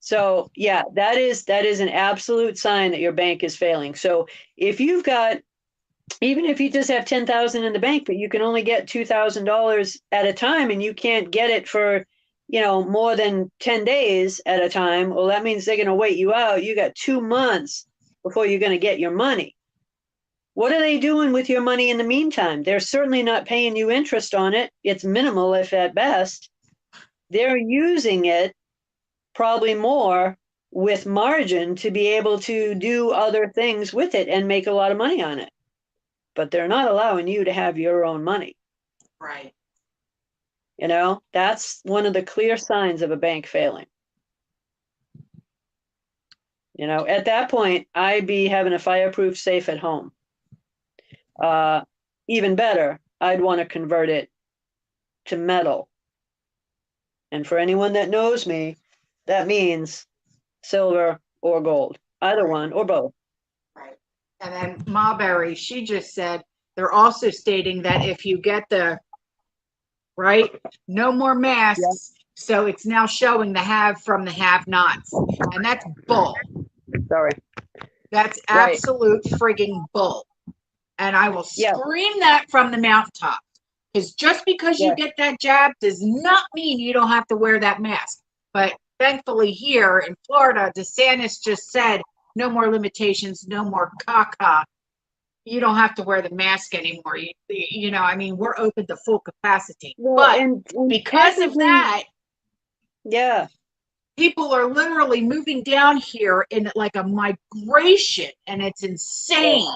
So yeah, that is an absolute sign that your bank is failing. So if you've got, even if you just have 10,000 in the bank, but you can only get $2,000 at a time and you can't get it for, more than 10 days at a time, well, that means they're going to wait you out. You got 2 months before you're going to get your money. What are they doing with your money in the meantime? They're certainly not paying you interest on it. It's minimal, if at best. They're using it probably more with margin to be able to do other things with it and make a lot of money on it. But they're not allowing you to have your own money. Right. That's one of the clear signs of a bank failing. At that point, I'd be having a fireproof safe at home. Even better, I'd want to convert it to metal. And for anyone that knows me, that means silver or gold, either one or both. Right. And then Marbury, she just said they're also stating that if you get the right, no more masks. Yeah. So it's now showing the have from the have-nots, and that's bull. Sorry. That's Right. absolute frigging bull. And I will Yeah. scream that from the mountaintop. Because just because you Yeah. get that jab does not mean you don't have to wear that mask. But thankfully here in Florida, DeSantis just said no more limitations, no more caca. You don't have to wear the mask anymore. You know, I mean, we're open to full capacity. Well, but and because of technically, that, yeah, people are literally moving down here in like a migration, and it's insane.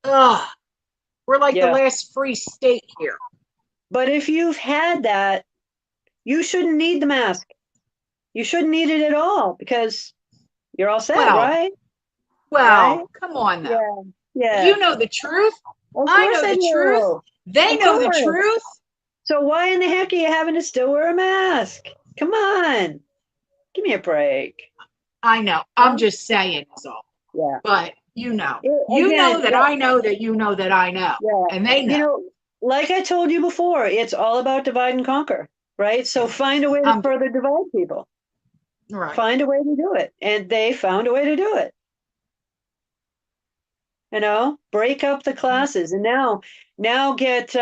Ugh. We're like the yeah. last free state here. But if you've had that, you shouldn't need the mask. You shouldn't need it at all because you're all set, Well, right? well, Right? come on though. Yeah. Yeah. You know the truth. Of I course know I the truth. do. They Of know the course. truth. So why in the heck are you having to still wear a mask? Come on. Give me a break. I know. I'm just saying is all. Yeah. But you know. It, You know again, that I know that you know that I know. yeah. And they know. You know, like I told you before, it's all about divide and conquer, right? So find a way to further divide people. Right. Find a way to do it. And they found a way to do it. You know, break up the classes and now get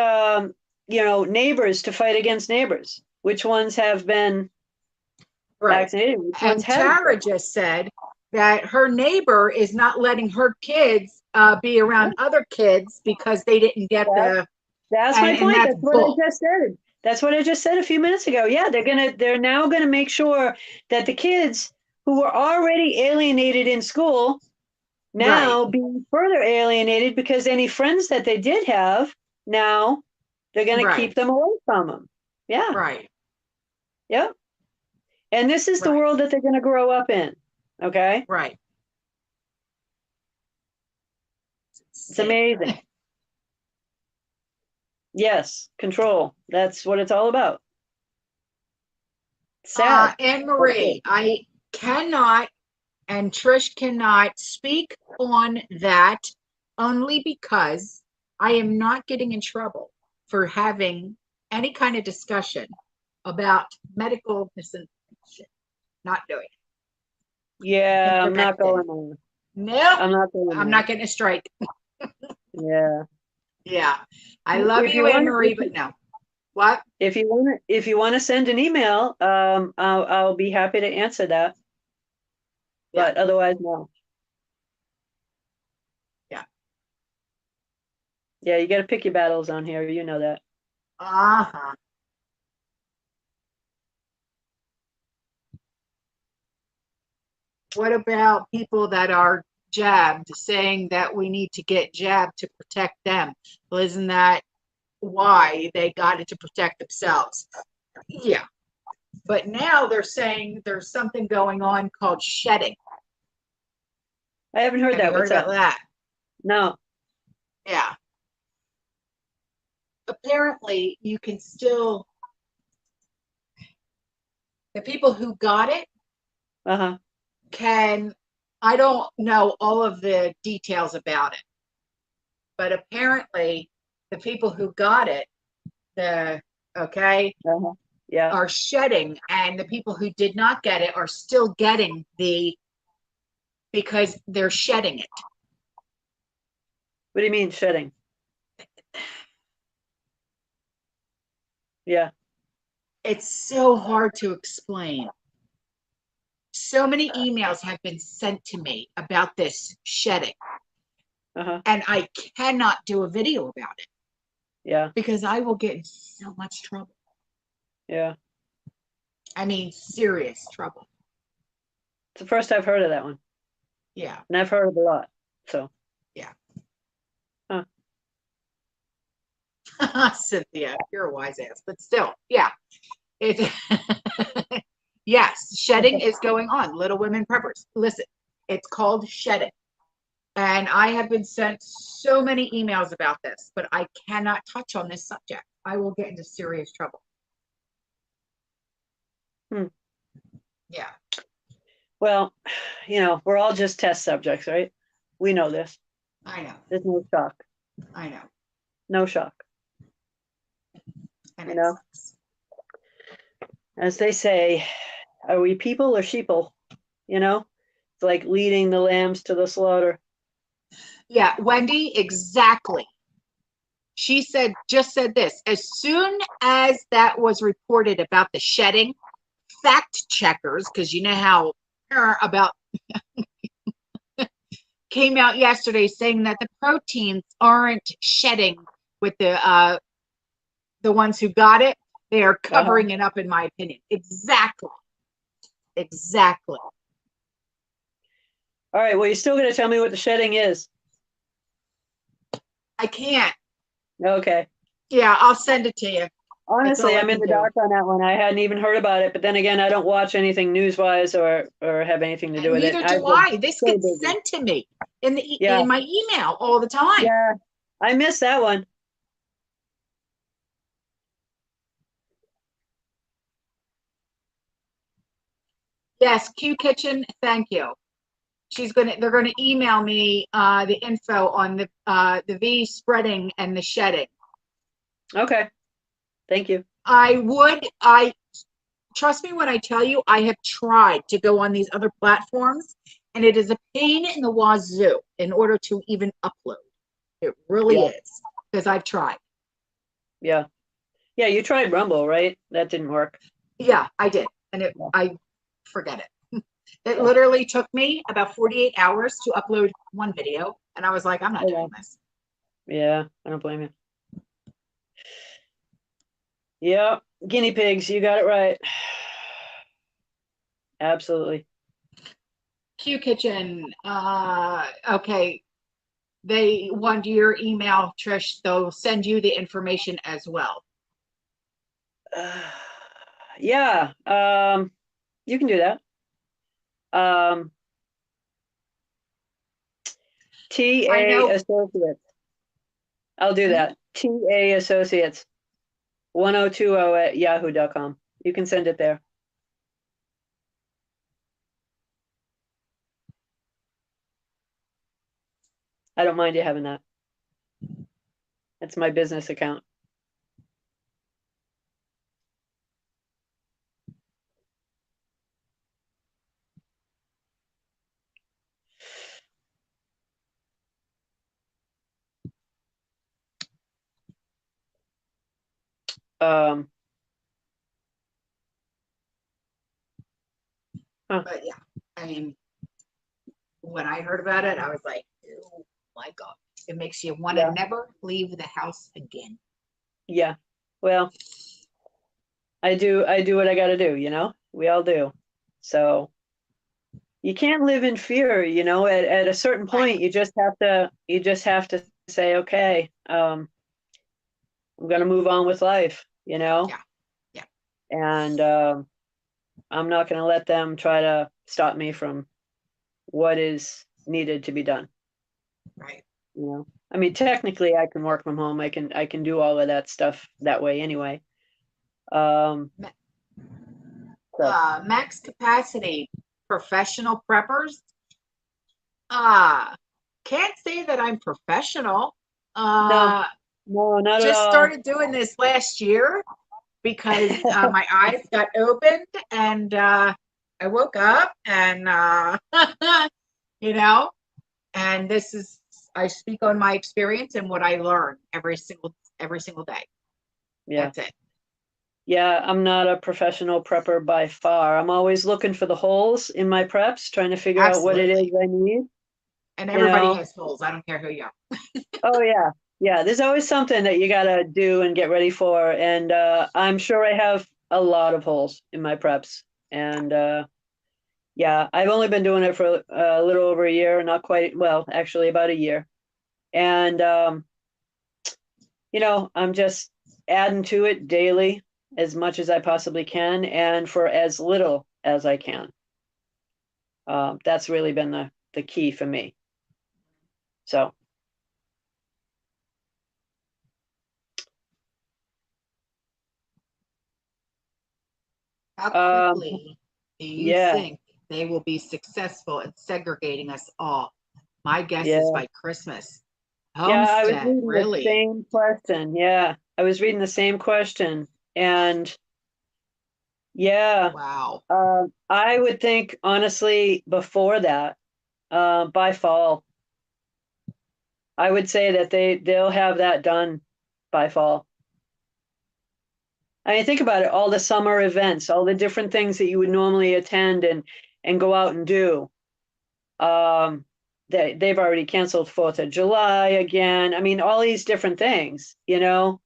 neighbors to fight against neighbors. Which ones have been vaccinated? Which ones And haven't? Tara just said that her neighbor is not letting her kids be around other kids because they didn't get the. That's my point. That's That's what bull. I just said. That's what I just said a few minutes ago. Yeah, they're now gonna make sure that the kids who were already alienated in school now being further alienated because any friends that they did have, now they're gonna keep them away from them. Yeah. Right. Yep. And this is the world that they're gonna grow up in. Okay. Right. It's amazing. Yes, control. That's what it's all about. Sad. Anne Marie, I cannot, and Trish cannot speak on that only because I am not getting in trouble for having any kind of discussion about medical misinformation. Not doing it. Yeah, I'm not going on. Nope. I'm not getting a strike. Yeah. Yeah. I love you, Anne Marie, but no. What? If you want to send an email, I'll be happy to answer that. But otherwise, no. Yeah. Yeah, you got to pick your battles on here. You know that. Uh-huh. What about people that are jabbed, saying that we need to get jabbed to protect them? Well, isn't that why they got it, to protect themselves? Yeah. But now they're saying there's something going on called shedding. I haven't heard that. What's about that? No. Yeah. Apparently, you can still, the people who got it can, I don't know all of the details about it, but apparently the people who got it, are shedding, and the people who did not get it are still getting because they're shedding it. What do you mean shedding? Yeah. It's so hard to explain. So many emails have been sent to me about this shedding. And I cannot do a video about it. Yeah. Because I will get in so much trouble. Yeah. I mean, serious trouble. It's the first I've heard of that one. Yeah. And I've heard of a lot. So. Yeah. Huh. Cynthia, you're a wise ass, but still, yeah. Yes, shedding is going on. Little Women Preppers. Listen, it's called shedding. And I have been sent so many emails about this, but I cannot touch on this subject. I will get into serious trouble. Hmm. Yeah, Well, we're all just test subjects, right? We know this. I know. There's no shock. I know. No shock. And You it know, sucks. as they say, are we people or sheeple? It's like leading the lambs to the slaughter. Yeah, Wendy, exactly. She just said this. As soon as that was reported about the shedding, fact checkers, because you know how about came out yesterday saying that the proteins aren't shedding with the ones who got it. They are Uh-huh. covering it up, in my opinion. Exactly. Exactly. All right. Well, you're still going to tell me what the shedding is. I can't. Okay. Yeah, I'll send it to you. That's all Honestly, I I'm in can the do. dark on that one. I hadn't even heard about it, but then again, I don't watch anything news-wise or have anything to do And with it. neither I've do been I. This so gets busy. sent to me in Yeah, in my email all the time. yeah. I missed that one. Yes, Q Kitchen, thank you. They're gonna email me the info on the V spreading and the shedding. Okay. Thank you. I trust me when I tell you, I have tried to go on these other platforms, and it is a pain in the wazoo in order to even upload. It really Yeah, is, because I've tried. yeah. Yeah, you tried Rumble, right? That didn't work. Yeah, I did, and Yeah, I forget it. It yeah. literally took me about 48 hours to upload one video, and I was like, I'm not Oh, doing well. this. Yeah, I don't blame you. Yeah, guinea pigs, you got it right. Absolutely. Q Kitchen, okay, they want your email, Trish. They'll send you the information as well. Yeah, you can do that. Um, I TA know. Associates. I'll do Hmm? that. TA Associates 1020 at yahoo.com. You can send it there. I don't mind you having that. It's my business account. Um, huh, But yeah, I mean, when I heard about it, I was like, oh my God. It makes you want to yeah, never leave the house again. yeah. Well, I do what I got to do, We all do. So you can't live in fear, at a certain Right. point, you just have to say, okay, I'm going to move on with life, Yeah. Yeah. and I'm not going to let them try to stop me from what is needed to be done. Right. I mean, technically, I can work from home. I can do all of that stuff that way anyway. Um, so Max capacity professional preppers. Uh, can't say that I'm professional. no, Uh, no, not at just all. started doing this last year because my eyes got opened and I woke up and you know, and this is I speak on my experience and what I learn every single day. Yeah, That's it. yeah. I'm not a professional prepper by far. I'm always looking for the holes in my preps, trying to figure out what it is Absolutely. I need. And You everybody know. has holes. I don't care who you are. Oh yeah, yeah. There's always something that you gotta do and get ready for, and I'm sure I have a lot of holes in my preps, and yeah, I've only been doing it for a little over a year, not quite, well, actually about a year. And, I'm just adding to it daily as much as I possibly can and for as little as I can. That's really been the key for me. So. How quickly do you Yeah, think they will be successful in segregating us all? My guess is yeah, by Christmas. yeah. I was Homestead, reading the really? same question. Yeah, I was reading the same question, and yeah, Wow. I would think honestly before that, by fall, I would say that they'll have that done by fall. I mean, think about it, all the summer events, all the different things that you would normally attend and go out and do. Um, they've already canceled 4th of July again. I mean, all these different things, you know?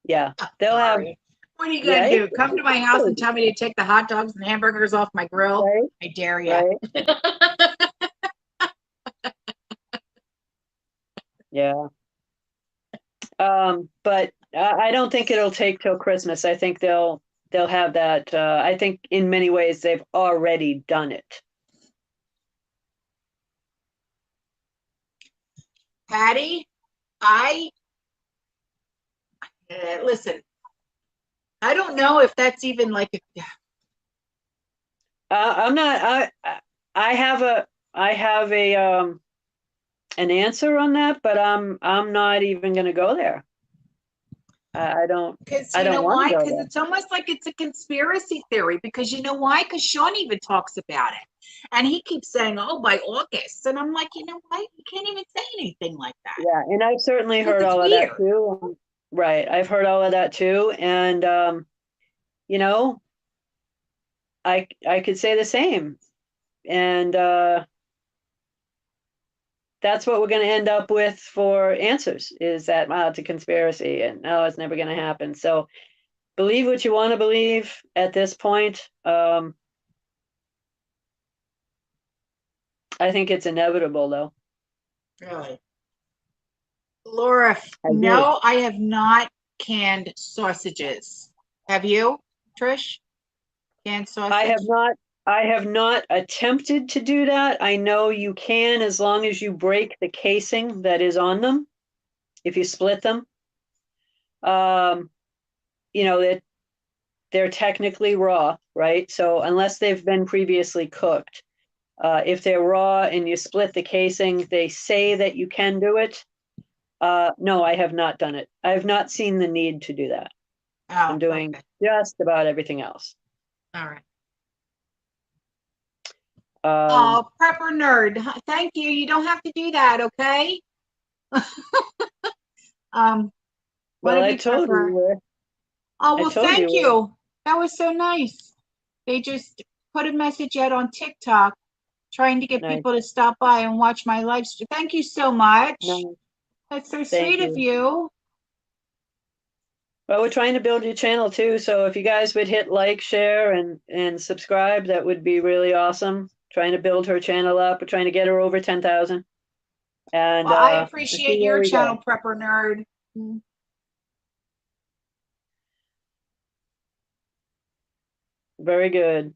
Yeah, they'll have, Sorry. What are you yeah, gonna do? Come to my house and tell me to take the hot dogs and hamburgers off my grill? right, I dare you. right, yeah. But I don't think it'll take till Christmas. I think they'll have that. I think in many ways they've already done it. Patty, I listen. I don't know if that's even like a, I'm not. I have an answer on that, but I'm not even going to go there. I don't. because I you don't know want to why? go Because there. it's almost like it's a conspiracy theory. Because you know why? Because Sean even talks about it, and he keeps saying, "Oh, by August," and I'm like, you know what? You can't even say anything like that Yeah, and I've certainly because heard it's all of that weird. too. Right, I've heard all of that too, and you know, I could say the same, and that's what we're going to end up with for answers. Is that it's a conspiracy, and no, it's never going to happen. So believe what you want to believe at this point. I think it's inevitable, though. Really, Laura? I do. No, I have not canned sausages. Have you, Trish? Canned I have sausage? not I have not attempted to do that. I know you can as long as you break the casing that is on them. If you split them, um, you know that they're technically raw, right? So unless they've been previously cooked, if they're raw and you split the casing, they say that you can do it. No, I have not done it. I have not seen the need to do that. Oh, I'm doing okay. just about everything else. All right. Um, Oh, prepper nerd. Thank you. You don't have to do that, okay? What well, did I we told prepper? you. Oh, I well, told thank you. you. That was so nice. They just put a message out on TikTok trying to get Nice. people to stop by and watch my live stream. Thank you so much. No, That's so thank sweet of you. you. Well, we're trying to build your channel too, so if you guys would hit like, share, and subscribe, that would be really awesome. Trying to build her channel up. We're trying to get her over 10,000, and Well, I let's see appreciate where your we channel, go. Prepper Nerd. Mm. Very good.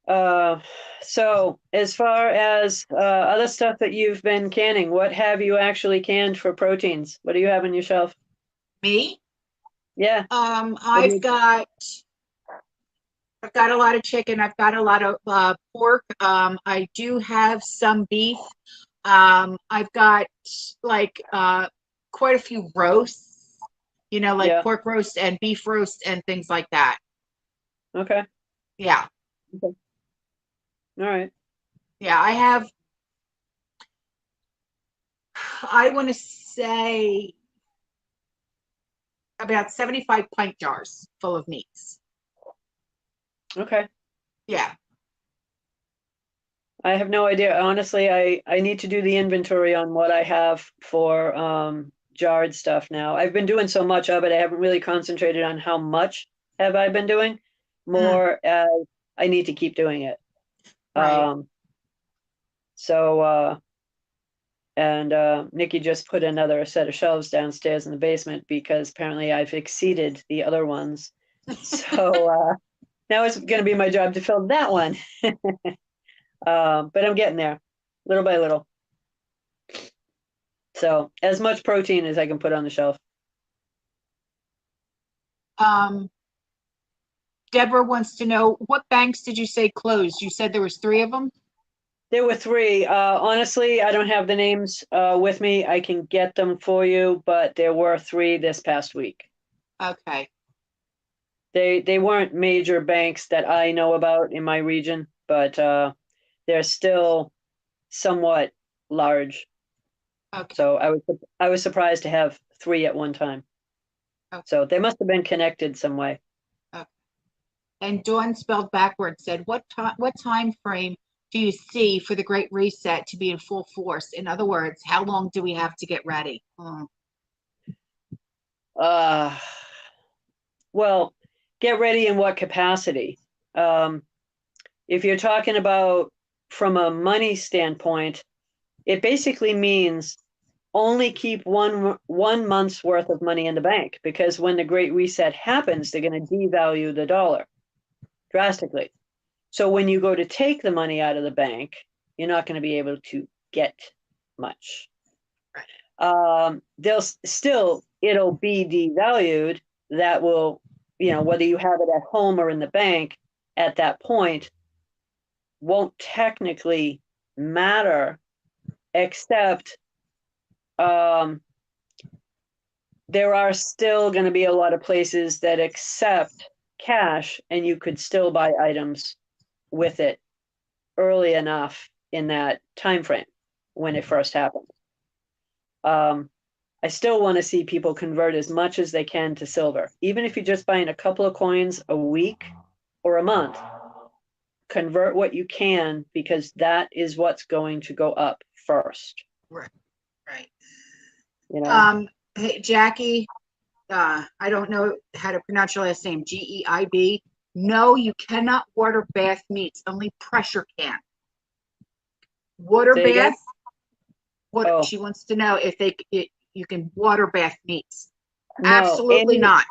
Uh, so as far as other stuff that you've been canning, what have you actually canned for proteins? What do you have on your shelf? Me? Yeah. What do I've you? got a lot of chicken. I've got a lot of pork. I do have some beef. I've got like quite a few roasts, like Yeah. pork roast and beef roast and things like that. Okay. Yeah. Okay. All right. Yeah. I want to say about 75 pint jars full of meats. Okay. Yeah. I have no idea. Honestly, I need to do the inventory on what I have for jarred stuff now. I've been doing so much of it, I haven't really concentrated on how much have I been doing. Mm, More as I need to keep doing it. right. Um, so And Nikki just put another set of shelves downstairs in the basement because apparently I've exceeded the other ones. So now it's going to be my job to fill that one. But I'm getting there little by little. So as much protein as I can put on the shelf. Deborah wants to know, what banks did you say closed? You said there was 3 of them? There were 3. Honestly, I don't have the names with me. I can get them for you, but there were 3 this past week. Okay. They weren't major banks that I know about in my region, but they're still somewhat large. Okay. So I was surprised to have 3 at one time. Okay. So they must have been connected some way. Okay. And Dawn, spelled backwards, said, what time frame do you see for the Great Reset to be in full force? In other words, how long do we have to get ready? Well, get ready in what capacity? If you're talking about from a money standpoint, it basically means only keep one month's worth of money in the bank, because when the Great Reset happens, they're going to devalue the dollar drastically. So when you go to take the money out of the bank, you're not going to be able to get much. It'll be devalued. That will, whether you have it at home or in the bank at that point, won't technically matter, except there are still going to be a lot of places that accept cash, and you could still buy items with it early enough in that time frame when it first happened. I still want to see people convert as much as they can to silver, even if you're just buying a couple of coins a week or a month. Convert what you can, because that is what's going to go up first. Right. Hey, Jackie, I don't know how to pronounce your last name, Geib. No, you cannot water bath meats, only pressure can. Water bath. She wants to know if you can water bath meats. No, absolutely not.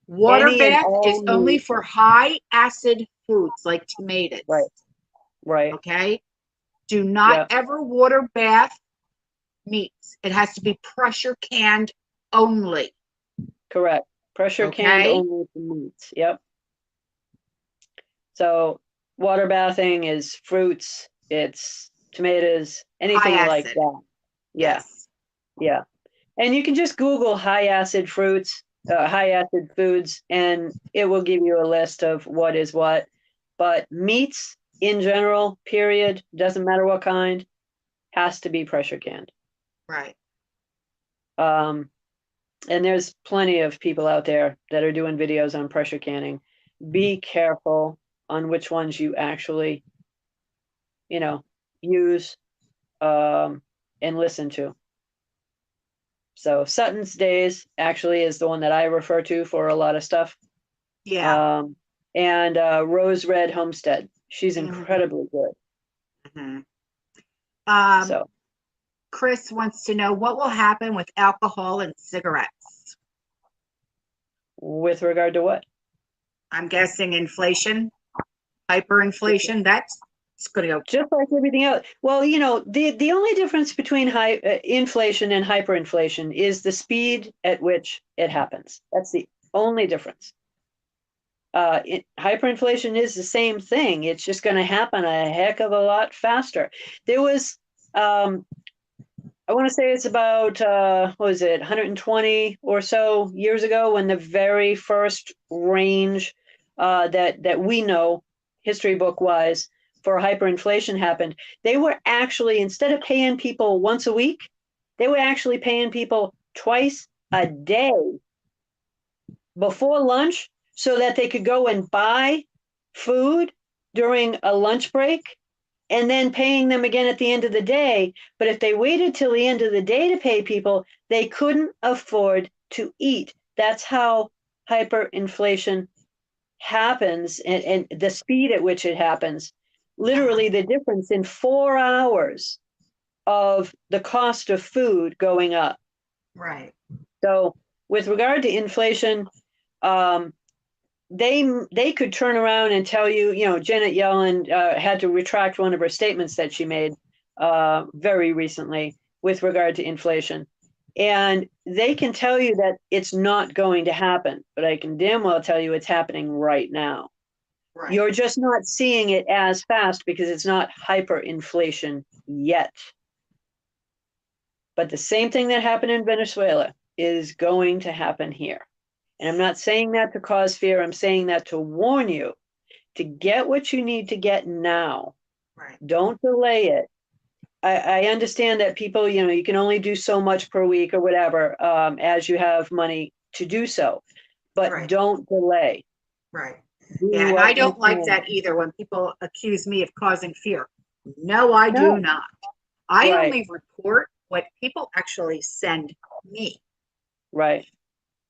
Water bath is only for high acid foods like tomatoes. Right. Okay. Do not ever water bath meats. It has to be pressure canned only. Correct. Pressure canned only for meats. Yep. So water bathing is fruits, it's tomatoes, anything like that. Yes. Yeah. And you can just Google high acid fruits, high acid foods, and it will give you a list of what is what. But meats in general, period, doesn't matter what kind, has to be pressure canned. Right. And there's plenty of people out there that are doing videos on pressure canning. Be careful on which ones you actually, use and listen to. So Sutton's Days actually is the one that I refer to for a lot of stuff. Yeah. And Rose Red Homestead. She's incredibly good. So Chris wants to know, what will happen with alcohol and cigarettes? With regard to what? I'm guessing inflation, hyperinflation. That's going to go just like everything else. Well, the only difference between high inflation and hyperinflation is the speed at which it happens. That's the only difference. Hyperinflation is the same thing. It's just going to happen a heck of a lot faster. There was, I want to say it's about, 120 or so years ago, when the very first range that we know, history book wise, for hyperinflation happened. They were actually, instead of paying people once a week, they were actually paying people twice a day before lunch, so that they could go and buy food during a lunch break, and then paying them again at the end of the day. But if they waited till the end of the day to pay people, they couldn't afford to eat. That's how hyperinflation happens, and the speed at which it happens. Literally, the difference in 4 hours of the cost of food going up. Right. So with regard to inflation, they could turn around and tell you, Janet Yellen had to retract one of her statements that she made very recently with regard to inflation. And they can tell you that it's not going to happen, but I can damn well tell you it's happening right now. Right. You're just not seeing it as fast because it's not hyperinflation yet. But the same thing that happened in Venezuela is going to happen here. And I'm not saying that to cause fear. I'm saying that to warn you to get what you need to get now. Right. Don't delay it. I understand that people, you can only do so much per week or whatever as you have money to do so. But Right. don't delay. Right. Do Yeah, and what I don't you like can. that either when people accuse me of causing fear. No, I do No, not. I right, only report what people actually send me. right,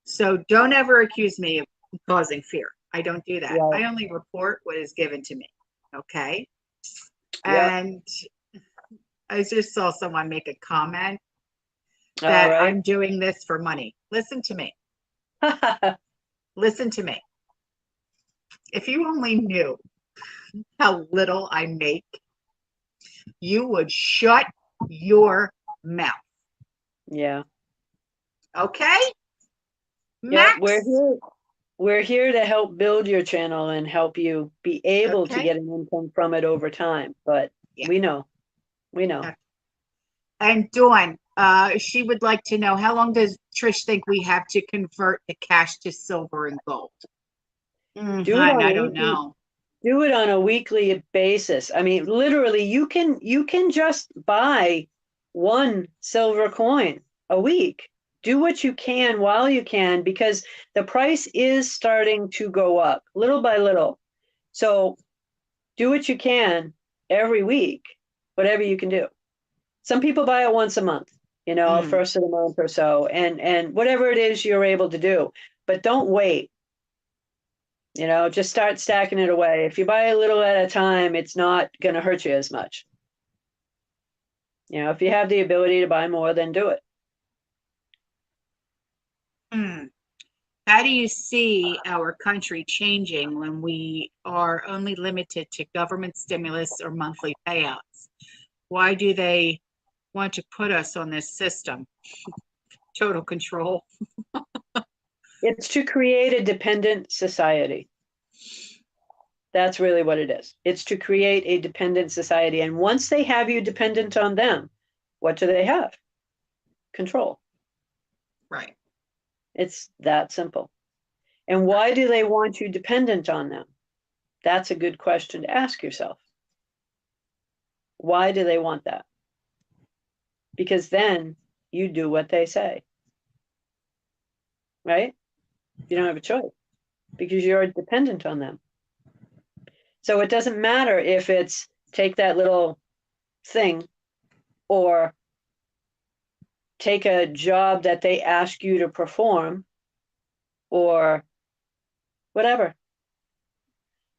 So don't ever accuse me of causing fear. I don't do that. right. I only report what is given to me. Okay. Yep. And I just saw someone make a comment All that right. I'm doing this for money. Listen to me. Listen to me. If you only knew how little I make, you would shut your mouth. Yeah. Okay? Yep. We're Max? here. We're here to help build your channel and help you be able to Okay. get an income from it over time. But Yeah. we know. And Dawn, she would like to know, how long does Trish think we have to convert the cash to silver and gold? Do it on I a don't weekly know. do it on a weekly basis. I mean, literally, you can just buy one silver coin a week. Do what you can while you can, because the price is starting to go up little by little. So do what you can every week, whatever you can do. Some people buy it once a month, Mm, first of the month or so, and whatever it is you're able to do. But don't wait. Just start stacking it away. If you buy a little at a time, it's not going to hurt you as much. If you have the ability to buy more, then do it. mm. How do you see our country changing when we are only limited to government stimulus or monthly payouts? Why do they want to put us on this system? Total control. It's to create a dependent society. That's really what it is. It's to create a dependent society. And once they have you dependent on them, what do they have? Control. Right. It's that simple. And why do they want you dependent on them? That's a good question to ask yourself. Why do they want that? Because then you do what they say, right? You don't have a choice because you're dependent on them. So it doesn't matter if it's take that little thing or take a job that they ask you to perform or whatever.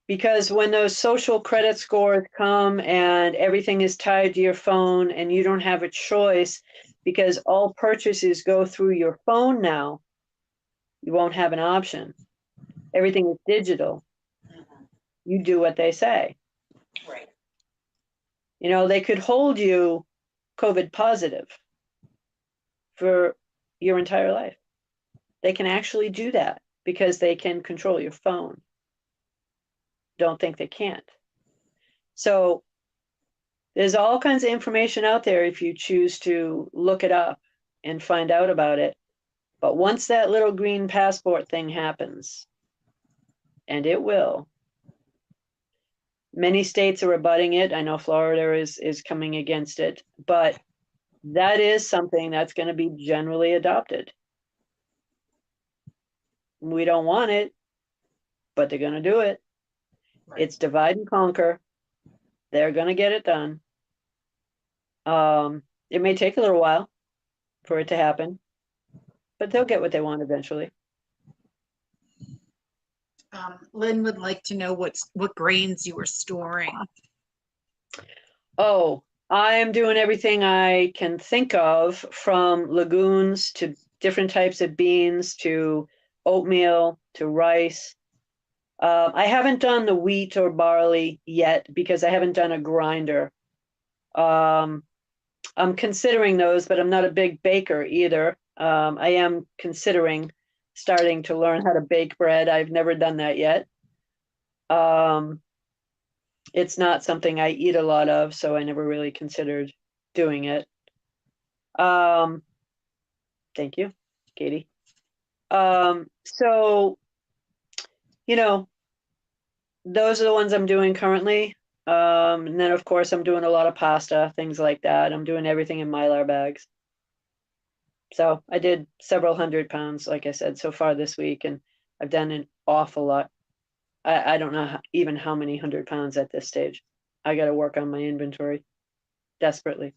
Because when those social credit scores come and everything is tied to your phone and you don't have a choice because all purchases go through your phone now, you won't have an option. Everything is digital. You do what they say. Right. They could hold you COVID positive for your entire life. They can actually do that because they can control your phone. Don't think they can't. So there's all kinds of information out there if you choose to look it up and find out about it. But once that little green passport thing happens, and it will, many states are rebutting it. I know Florida is coming against it, but that is something that's going to be generally adopted. We don't want it, but they're going to do it. Right. It's divide and conquer. They're going to get it done. It may take a little while for it to happen, but they'll get what they want eventually. Lynn would like to know what grains you were storing. Oh, I'm doing everything I can think of, from legumes to different types of beans to oatmeal to rice. I haven't done the wheat or barley yet because I haven't done a grinder. I'm considering those, but I'm not a big baker either. I am considering starting to learn how to bake bread. I've never done that yet. It's not something I eat a lot of, so I never really considered doing it. Thank you, Katie. So, you know, those are the ones I'm doing currently. And then of course I'm doing a lot of pasta, things like that. I'm doing everything in Mylar bags. So I did several 100 pounds, like I said, so far this week, and I've done an awful lot. I don't know even how many 100 pounds at this stage. I got to work on my inventory desperately.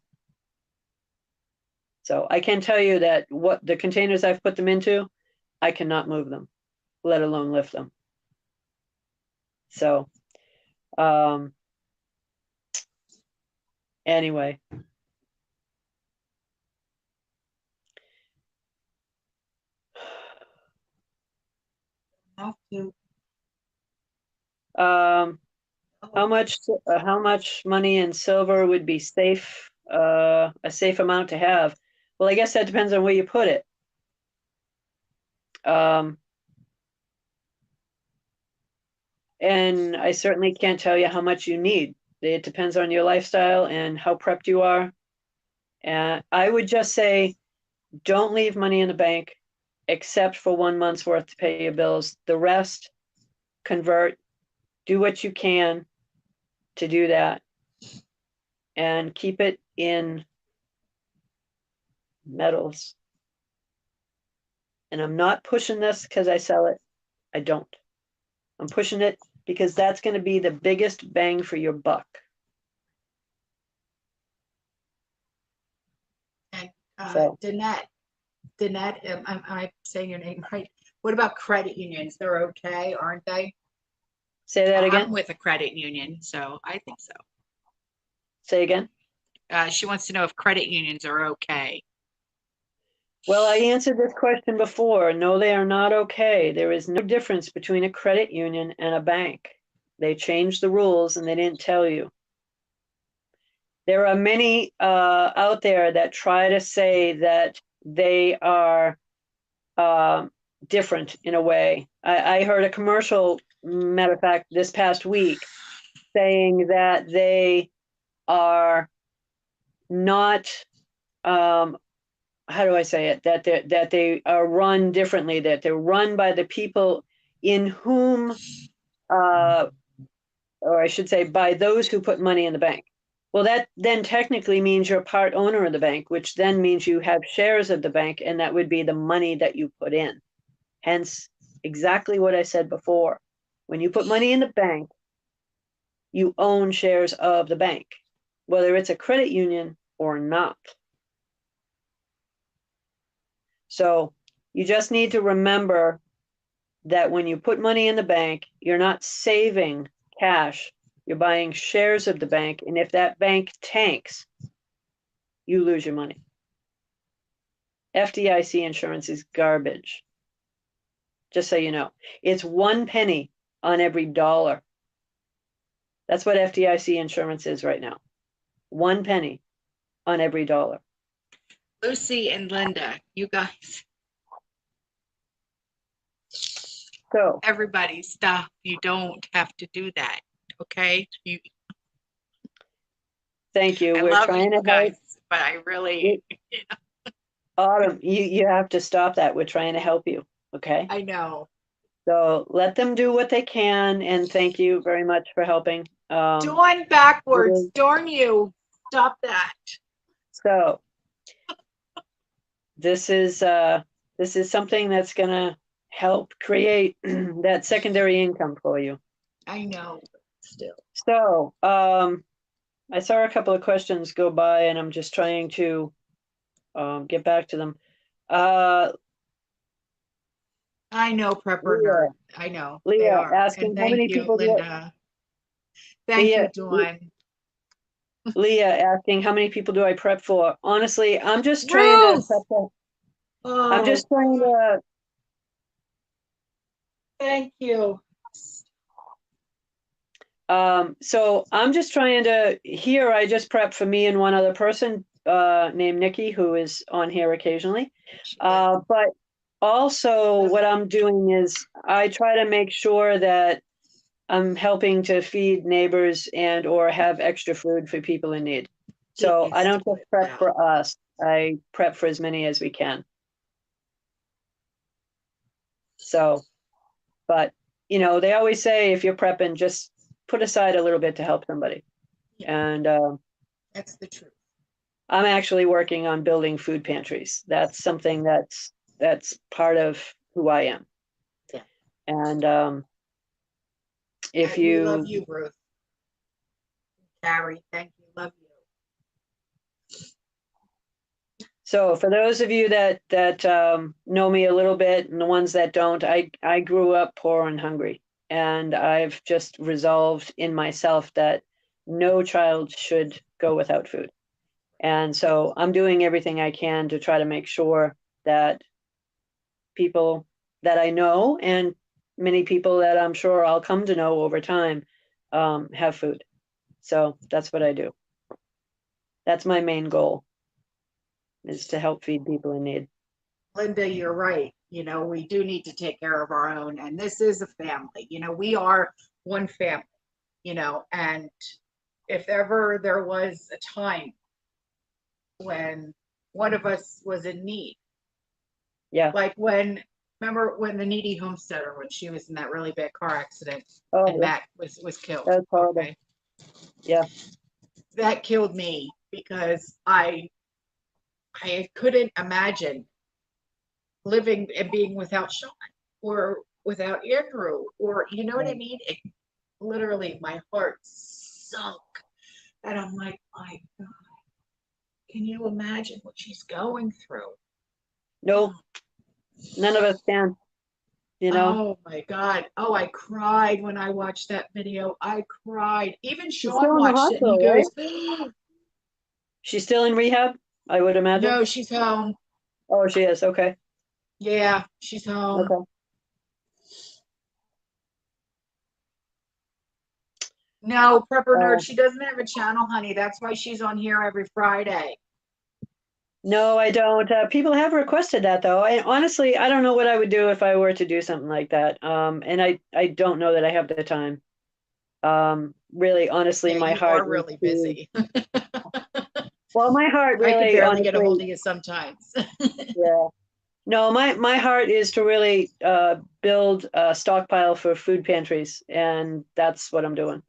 So I can tell you that what the containers I've put them into, I cannot move them, let alone lift them. So, anyway. Have to. How much money in silver would be safe, a safe amount to have? Well, I guess that depends on where you put it. And I certainly can't tell you how much you need. It depends on your lifestyle and how prepped you are. And I would just say, don't leave money in the bank except for 1 month's worth to pay your bills. The rest, convert, do what you can to do that, and keep it in metals. And I'm not pushing this because I sell it. I don't. I'm pushing it because that's going to be the biggest bang for your buck. And So, Danette, am I saying your name right? What about credit unions? They're okay, aren't they? say that I'm again. with a credit union, so I think so. Say again. She wants to know if credit unions are okay. Well, I answered this question before. No, they are not okay. There is no difference between a credit union and a bank. They changed the rules and they didn't tell you. There are many out there that try to say that they are different in a way. I heard a commercial, matter of fact, this past week, saying that they are not, how do I say it? That they are run differently. That they're run by the people in whom, or I should say, by those who put money in the bank. Well, that then technically means you're part owner of the bank, which then means you have shares of the bank, and that would be the money that you put in. Hence, exactly what I said before. When you put money in the bank, you own shares of the bank, whether it's a credit union or not. So you just need to remember that when you put money in the bank, you're not saving cash, you're buying shares of the bank. And if that bank tanks, you lose your money. FDIC insurance is garbage. Just so you know, it's 1 penny on every dollar. That's what FDIC insurance is right now. 1 penny on every dollar. Lucy and Linda, you guys. So everybody stop. You don't have to do that. Okay. Thank you. I We're love trying you to guys, help. but I really, Autumn, you have to stop that. We're trying to help you. Okay. I know. So let them do what they can. And thank you very much for helping. Doing backwards. Darn you. Stop that. So this is something that's gonna help create that secondary income for you. I know, but still. So I saw a couple of questions go by and I'm just trying to get back to them. I know, prepper Leah, nerd. I know they Leah are. And asking how thank many you, people do Linda. Thank you, Leah, Dawn. Leah asking, how many people do I prep for? Honestly, I'm just trying to Ruth! prep for, I'm Oh, just trying to, thank you. so I'm just trying to, here I just prep for me and one other person, named Nikki, who is on here occasionally. But also what I'm doing is I try to make sure that I'm helping to feed neighbors and or have extra food for people in need. So I don't just prep for us. I prep for as many as we can. So, but they always say if you're prepping, just put aside a little bit to help somebody. And That's the truth. I'm actually working on building food pantries. That's something that's part of who I am. Yeah. And if We love you you, Ruth. Carrie, thank you. Love you. So for those of you that know me a little bit, and the ones that don't, I grew up poor and hungry, and I've just resolved in myself that no child should go without food. And so I'm doing everything I can to try to make sure that people that I know and many people that I'm sure I'll come to know over time have food. So that's what I do. That's my main goal, is to help feed people in need. Linda, you're right. We do need to take care of our own, and this is a family. We are one family, and if ever there was a time when one of us was in need, Yeah. like remember when the needy homesteader, when she was in that really bad car accident Oh, and yeah. Matt was killed. That's horrible. Okay. Yeah. That killed me because I couldn't imagine living and being without Sean or without Andrew, or you know what I mean? It literally, my heart sunk. And I'm like, my God, can you imagine what she's going through? No, none of us can, you know. Oh my God. Oh, I cried when I watched that video. I cried. Even She's Sean still in the watched it and he hospital, right? goes, She's still in rehab, I would imagine. no, she's home. Oh, she is. Okay. Yeah, she's home. Okay. No, Prepper Nerd, Uh, she doesn't have a channel, honey. That's why she's on here every Friday. no, I don't. People have requested that though. And honestly, I don't know what I would do if I were to do something like that. And I don't know that I have the time. Really, honestly, Yeah, my you heart are is really to, busy. well, my heart I can really, barely get a hold honestly, of you sometimes. yeah. No, my heart is to really build a stockpile for food pantries, and that's what I'm doing.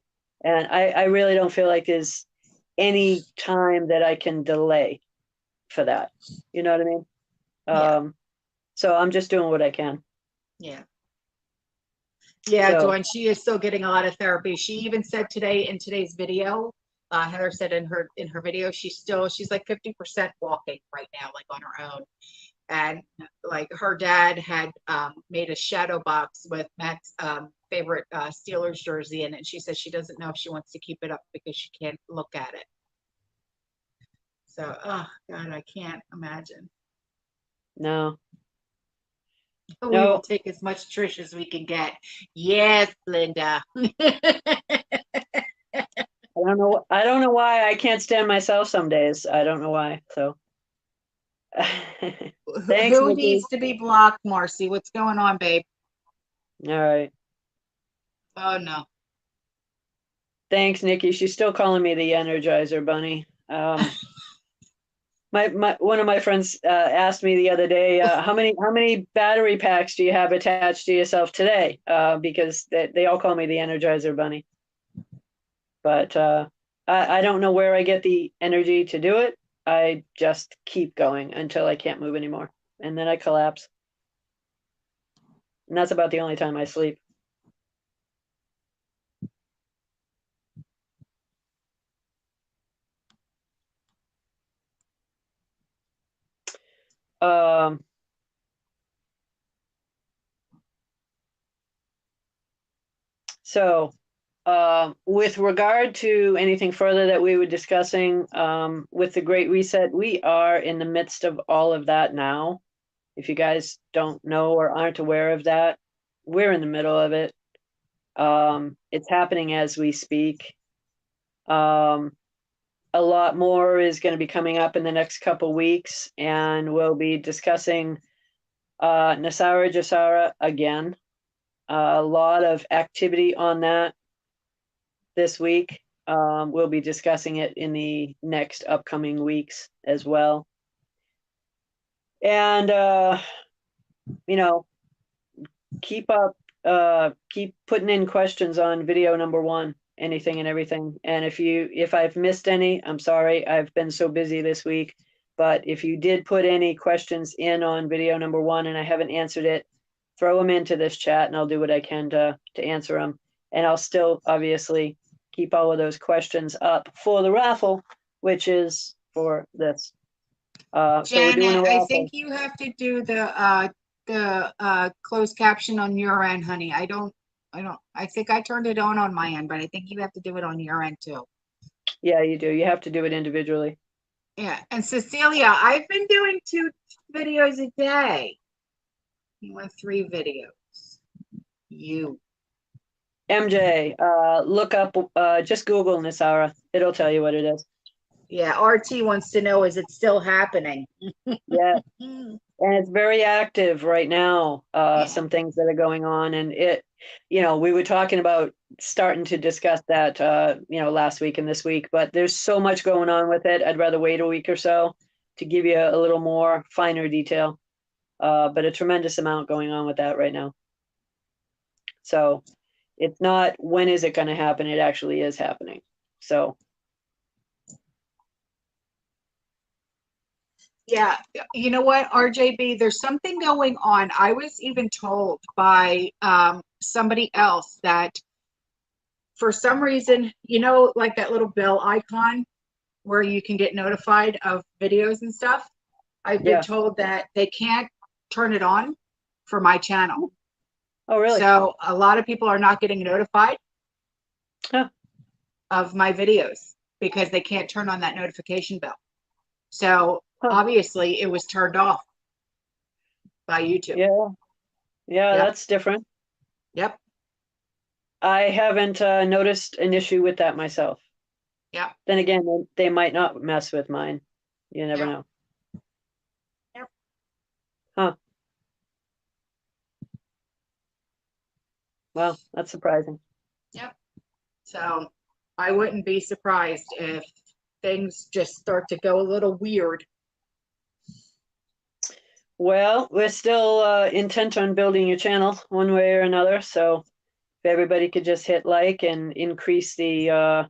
And I really don't feel like there's any time that I can delay for that. You know what I mean? Yeah, So I'm just doing what I can. yeah. Yeah, So, Dawn, she is still getting a lot of therapy. She even said today in today's video, Heather said in her video, she's like 50% walking right now, like on her own. And like her dad had made a shadow box with Matt's favorite Steelers jersey in it. And she says she doesn't know if she wants to keep it up because she can't look at it. So, oh God, I can't imagine. no, We will no, take as much Trish as we can get. Yes, Linda. I don't know. I don't know why I can't stand myself some days. I don't know why. So, thanks, Who Nikki. needs to be blocked, Marcy? What's going on, babe? All right. Oh no. Thanks, Nikki. She's still calling me the Energizer Bunny. My one of my friends asked me the other day, how many battery packs do you have attached to yourself today? Because they all call me the Energizer Bunny. But I don't know where I get the energy to do it. I just keep going until I can't move anymore, and then I collapse. And that's about the only time I sleep. Um, so With regard to anything further that we were discussing, with the Great Reset, we are in the midst of all of that now. If you guys don't know or aren't aware of that, we're in the middle of it. It's happening as we speak. A lot more is going to be coming up in the next couple weeks, and we'll be discussing Nasara Jasara again. A lot of activity on that this week. We'll be discussing it in the next upcoming weeks as well. And, you know, keep putting in questions on video number 1, anything and everything. And if I've missed any, I'm sorry, I've been so busy this week. But if you did put any questions in on video number 1 and I haven't answered it, throw them into this chat and I'll do what I can to answer them. And I'll still obviously keep all of those questions up for the raffle, which is for this. So we're doing a Janet, I raffle. think you have to do the closed caption on your end, honey. I think I turned it on my end, but I think you have to do it on your end too. Yeah, you do. You have to do it individually. Yeah. And Cecilia, I've been doing 2 videos a day. You want 3 videos. You. MJ, look up, just Google Nasara. It'll tell you what it is. Yeah, RT wants to know, is it still happening? Yeah. And it's very active right now. Yeah. Some things that are going on, and we were talking about starting to discuss that, last week and this week, but there's so much going on with it. I'd rather wait a week or so to give you a little more finer detail. But a tremendous amount going on with that right now. So it's not when is it going to happen, it actually is happening. So yeah, you know what, RJB, there's something going on. I was even told by somebody else that for some reason, like that little bell icon where you can get notified of videos and stuff. I've been told that they can't turn it on for my channel. Oh, really? So a lot of people are not getting notified of my videos because they can't turn on that notification bell. So obviously it was turned off by YouTube. Yeah, Yep. That's different. Yep. I haven't noticed an issue with that myself. Yep. Then again, they might not mess with mine. You never know. Yep. Huh. Well, that's surprising. Yep. So I wouldn't be surprised if things just start to go a little weird. Well, we're still intent on building your channel one way or another. So if everybody could just hit like and increase the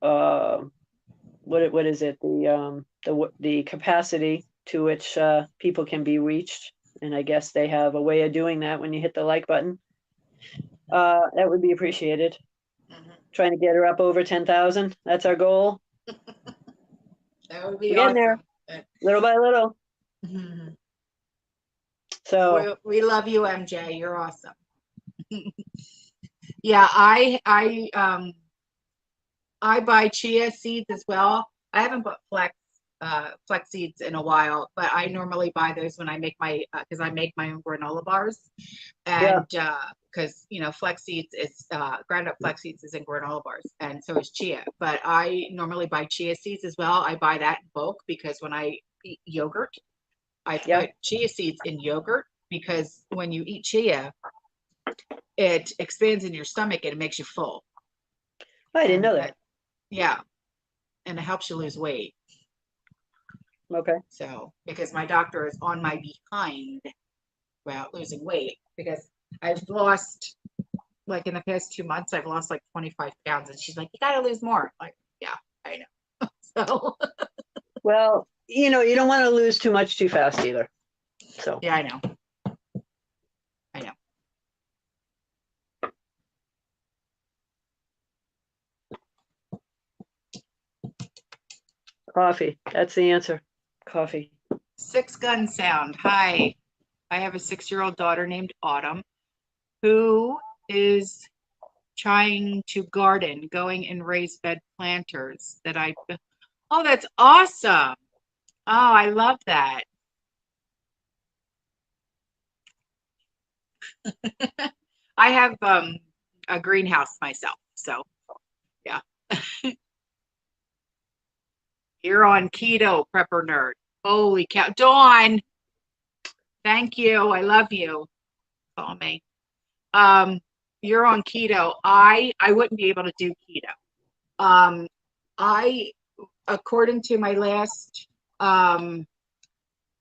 what is it, the capacity to which people can be reached, and I guess they have a way of doing that when you hit the like button. That would be appreciated. Mm-hmm. Trying to get her up over 10,000. That's our goal. That would be We're getting awesome. there, little by little. Mm-hmm. So we love you, MJ. You're awesome. Yeah, I buy chia seeds as well. I haven't bought flex seeds in a while, but I normally buy those when I make my because I make my own granola bars, and because flex seeds is ground up flex seeds is in granola bars, and so is chia. But I normally buy chia seeds as well. I buy that in bulk because when I eat yogurt, I put chia seeds in yogurt because when you eat chia, it expands in your stomach and it makes you full. I didn't know that. Yeah. And it helps you lose weight. Okay. So, because my doctor is on my behind about losing weight because I've lost, like in the past 2 months, I've lost like 25 pounds. And she's like, you got to lose more. I'm like, yeah, I know. So, well, you don't want to lose too much too fast either. So, yeah, I know. Coffee. That's the answer. Coffee. 6 gun sound. Hi. I have a 6-year-old daughter named Autumn who is trying to garden, going and raise bed planters that I, oh, that's awesome. Oh, I love that. I have a greenhouse myself, so yeah. You're on keto, prepper nerd. Holy cow. Dawn, thank you. I love you. Call me. Um, you're on keto. I wouldn't be able to do keto. Um, I according to my last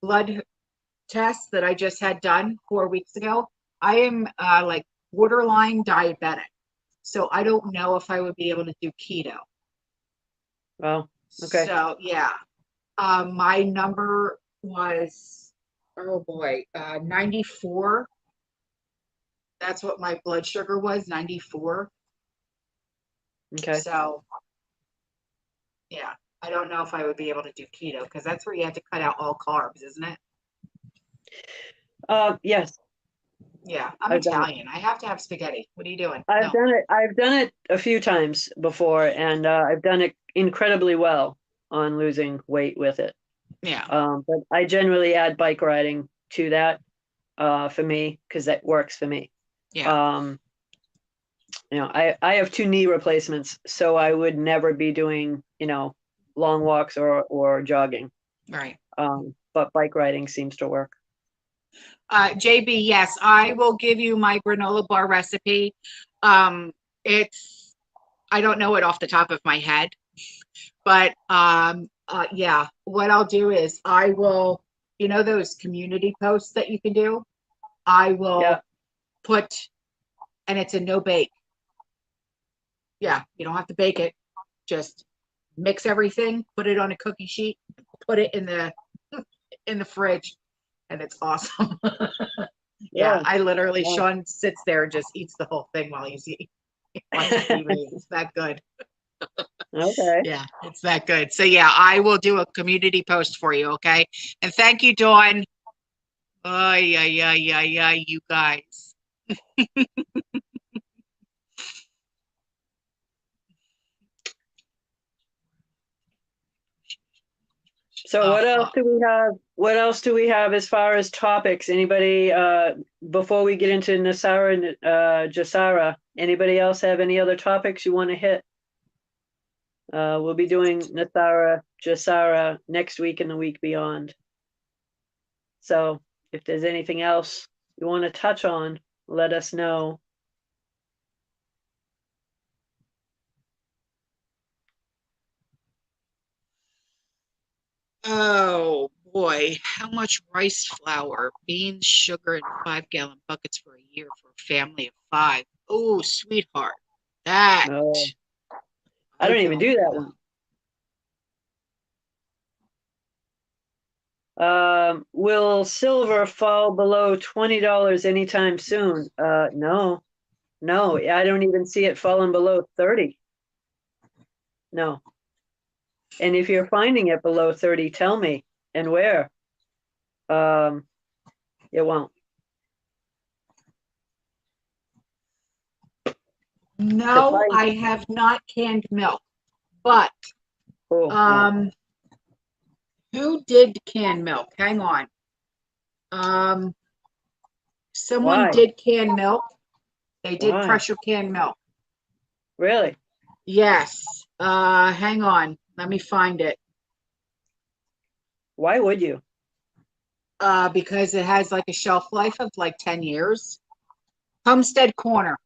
blood test that I just had done 4 weeks ago, I am like borderline diabetic. So I don't know if I would be able to do keto. Well, okay. So yeah, my number was, oh boy, 94. That's what my blood sugar was, 94. Okay. So yeah, I don't know if I would be able to do keto because that's where you have to cut out all carbs, isn't it? Yes, Yeah, I'm I've done it. Italian. I have to have spaghetti. What are you doing? I've No. done it. I've done it a few times before, and I've done it incredibly well on losing weight with it. Yeah. But I generally add bike riding to that for me because that works for me. Yeah. I have 2 knee replacements, so I would never be doing, long walks or jogging. Right. But bike riding seems to work. JB, yes, I will give you my granola bar recipe. It's, I don't know it off the top of my head, but yeah, what I'll do is I will, those community posts that you can do, I Yeah. will put, and it's a no bake. Yeah, you don't have to bake it. Just mix everything, put it on a cookie sheet, put it in the fridge, and it's awesome. Yeah, Yeah. I literally, Yeah. Sean sits there and just eats the whole thing while he's watching TV. It's that good. Okay. Yeah, it's that good. So yeah, I will do a community post for you, okay? And thank you, Dawn. Oh, yeah, you guys. So Uh, what else uh, do we have? What else do we have as far as topics? Anybody, before we get into Nasara and Jasara, anybody else have any other topics you want to hit? We'll be doing Nasara, Jasara next week and the week beyond. So if there's anything else you want to touch on, let us know. oh boy, how much rice flour, beans, sugar, and 5-gallon buckets for a year for a family of 5? Oh, sweetheart, that No, I I don't even don't do that know. one. Will silver fall below $20 anytime soon? No, I don't even see it falling below 30. No. And if you're finding it below 30, tell me and where. Um, it won't. No, Supply. I have not canned milk, but Oh, no. um, who did canned milk? Hang on. Um, someone Why? did canned milk. They did Why? pressure canned milk. Really? Yes. Hang on. Let me find it. Why would you? Because it has like a shelf life of like 10 years. Homestead Corner.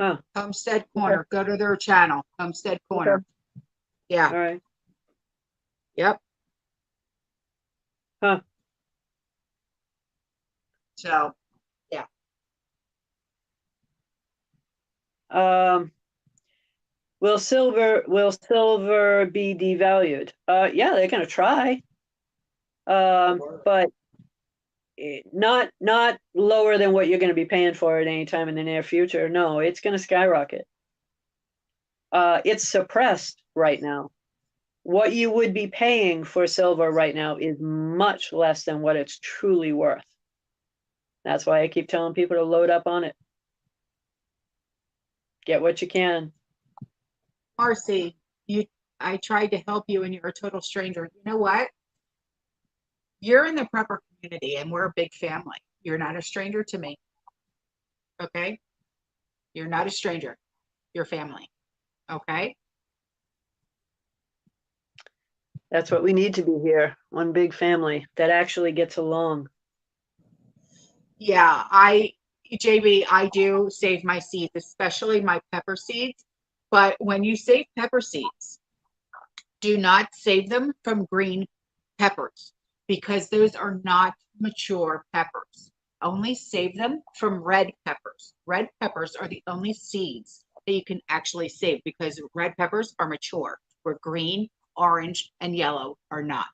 Huh. Homestead Okay. Corner. Go to their channel. Homestead Okay. Corner. Yeah. All right. Yep. Huh. So, yeah. Will silver be devalued? Yeah, they're gonna try. But not lower than what you're going to be paying for it anytime in the near future. No, it's going to skyrocket. It's suppressed right now. What you would be paying for silver right now is much less than what it's truly worth. That's why I keep telling people to load up on it. Get what you can. Marcy, I tried to help you and you're a total stranger. You know what? You're in the prepper community and we're a big family. You're not a stranger to me. Okay? You're not a stranger. You're family. Okay? That's what we need to be here. One big family that actually gets along. Yeah, JB, I do save my seeds, especially my pepper seeds. But when you save pepper seeds, do not save them from green peppers because those are not mature peppers. Only save them from red peppers. Red peppers are the only seeds that you can actually save because red peppers are mature, where green, orange, and yellow are not.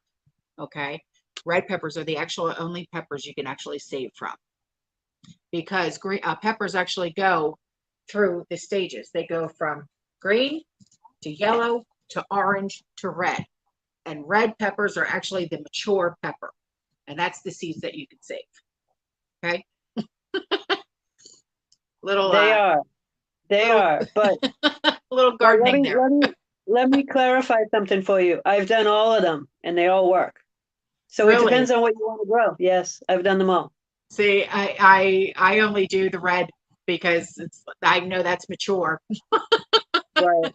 Okay. Red peppers are the actual only peppers you can actually save from because peppers actually go through the stages. They go from green to yellow to orange to red. And red peppers are actually the mature pepper. And that's the seeds that you can save. Okay. Little They are. They little are. But little but gardening there. let me clarify something for you. I've done all of them and they all work. So it Really? depends on what you want to grow. Yes, I've done them all. See, I only do the red because I know that's mature. Right.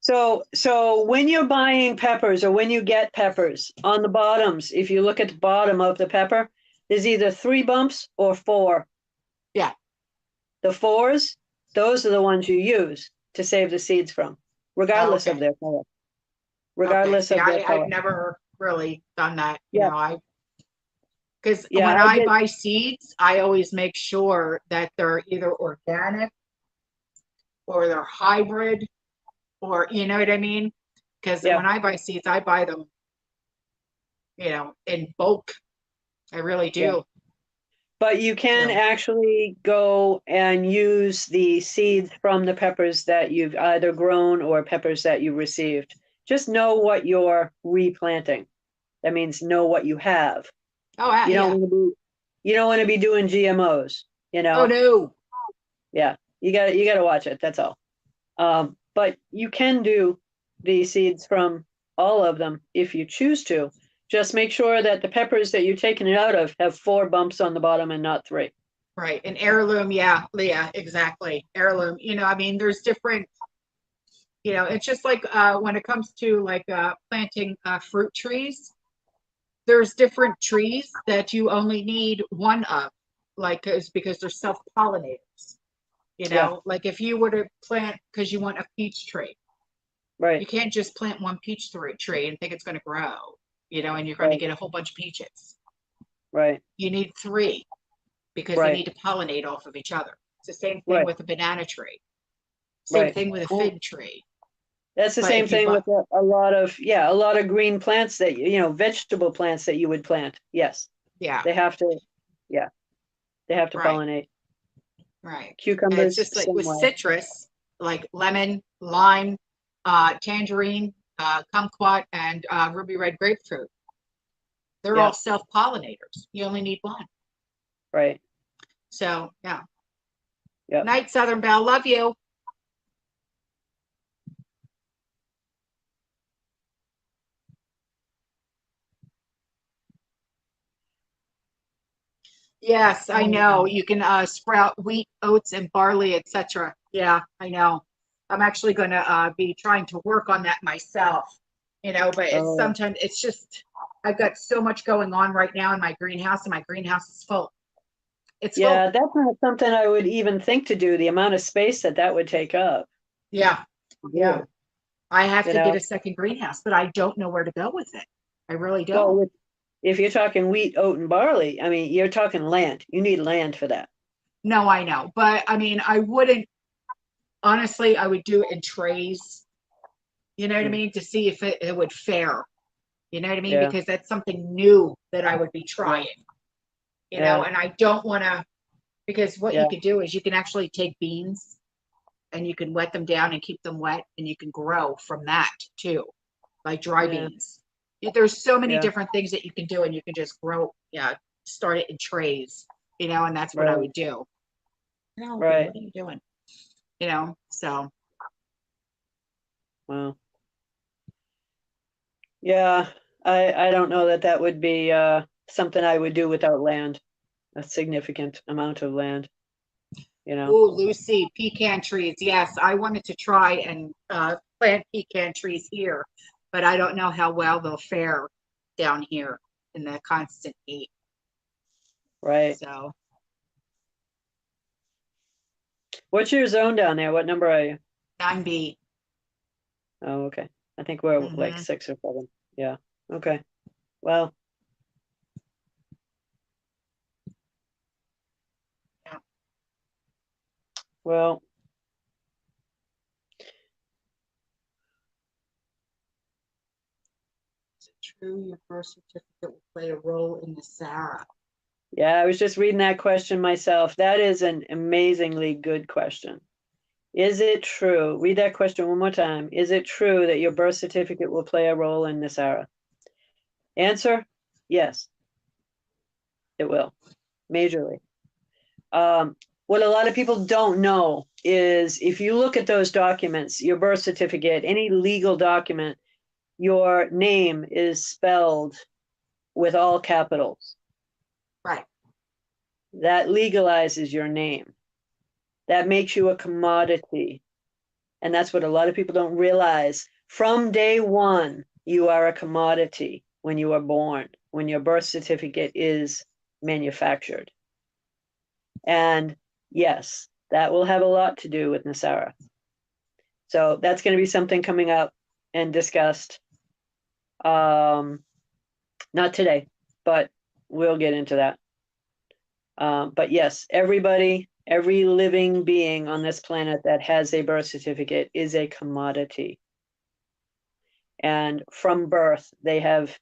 So when you're buying peppers or when you get peppers, on the bottoms, if you look at the bottom of the pepper, there's either 3 bumps or 4. Yeah. The 4s, those are the ones you use to save the seeds from, Oh, regardless of okay. their color. Okay. Regardless See, of their I've color. never really done that. Yeah, Because yeah, when I I did. buy seeds, I always make sure that they're either organic or they're hybrid or you know what I mean? Because Yeah, when I buy seeds, I buy them, in bulk. I really yeah. do. But you can So, actually go and use the seeds from the peppers that you've either grown or peppers that you received. Just know what you're replanting. That means know what you have. oh You don't yeah. want to you don't want to be doing GMOs, you Oh know? no. Yeah. You gotta watch it, that's all. But you can do the seeds from all of them if you choose to. Just make sure that the peppers that you're taking it out of have 4 bumps on the bottom and not 3. Right. An heirloom, yeah, Leah, exactly. Heirloom. I mean, there's different, it's just like when it comes to like planting fruit trees, there's different trees that you only need one of, like is because they're self-pollinators. Yeah, Like if you were to plant because you want a peach tree, you right, can't just plant one peach tree and think it's going to grow, and you're going to right, get a whole bunch of peaches. right, You need three because they right, need to pollinate off of each other. It's the same thing right, with a banana tree, same right. thing with a Well, fig tree. that's the But same if you thing buy, with a lot of green plants that vegetable plants that you would plant. Yes, yeah, they have to, yeah, they have to right, pollinate. right. And it's Cucumbers, just like same with way. citrus, like lemon, lime, tangerine, kumquat, and ruby red grapefruit. They're all Yeah, self-pollinators. You only need one. right. So yeah. Yeah. Night, Southern Belle. Love you. Yes, I know. You can sprout wheat, oats, and barley, etc. Yeah, I know. I'm actually going to be trying to work on that myself, but it's Oh, sometimes it's just I've got so much going on right now in my greenhouse, and my greenhouse is full. It's full. yeah. That's not something I would even think to do. The amount of space that would take up. Yeah, yeah. Do I have you to get know? a second greenhouse, but I don't know where to go with it. I really Well, don't. if you're talking wheat, oat, and barley, I mean, you're talking land. You need land for that. No, I know. But I mean, I wouldn't honestly, I would do it in trays, you know what I Mm, mean, to see if it would fare. You know what I mean? yeah, Because that's something new that I would be yeah, trying, yeah, and I don't want to, because what you yeah, could do is you can actually take beans and you can wet them down and keep them wet and you can grow from that too, like dry yeah, beans. There's so many yeah. different things that you can do and you can just grow, yeah, start it in trays, and that's what I Right, would do. No, right. what are you doing? so. Wow. Yeah, I don't know that would be something I would do without land, a significant amount of land, Ooh, Lucy, pecan trees. Yes, I wanted to try and plant pecan trees here, but I don't know how well they'll fare down here in the constant heat. Right. So What's your zone down there? What number are you? 9B. Oh, okay. I think we're like 6 or 7. Yeah. Okay. Well, Yeah. well, Is it true your birth certificate will play a role in the SARA? yeah, I was just reading that question myself. That is an amazingly good question. Is it true? Read that question one more time. Is it true that your birth certificate will play a role in this era? Answer, yes, it will, majorly. What a lot of people don't know is if you look at those documents, your birth certificate, any legal document, your name is spelled with all capitals. Right. That legalizes your name. That makes you a commodity. And that's what a lot of people don't realize. From day one, you are a commodity when you are born, when your birth certificate is manufactured. And yes, that will have a lot to do with NESARA. So that's going to be something coming up and discussed. Not today, but we'll get into that. But yes, everybody, every living being on this planet that has a birth certificate is a commodity. And from birth, they have,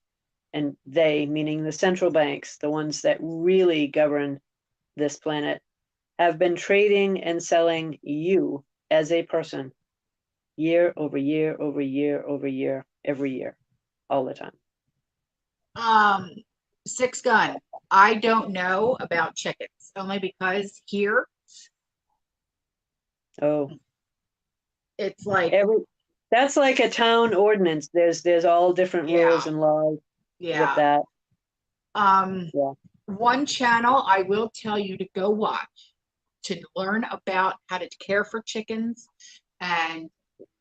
and they, meaning the central banks, the ones that really govern this planet, have been trading and selling you as a person year over year over year over year, every year, all the time. Six gun. I don't know about chickens only because here Oh, it's like, every that's like a town ordinance. There's all different rules yeah, and laws with yeah. that. Um, Yeah. one channel I will tell you to go watch to learn about how to care for chickens and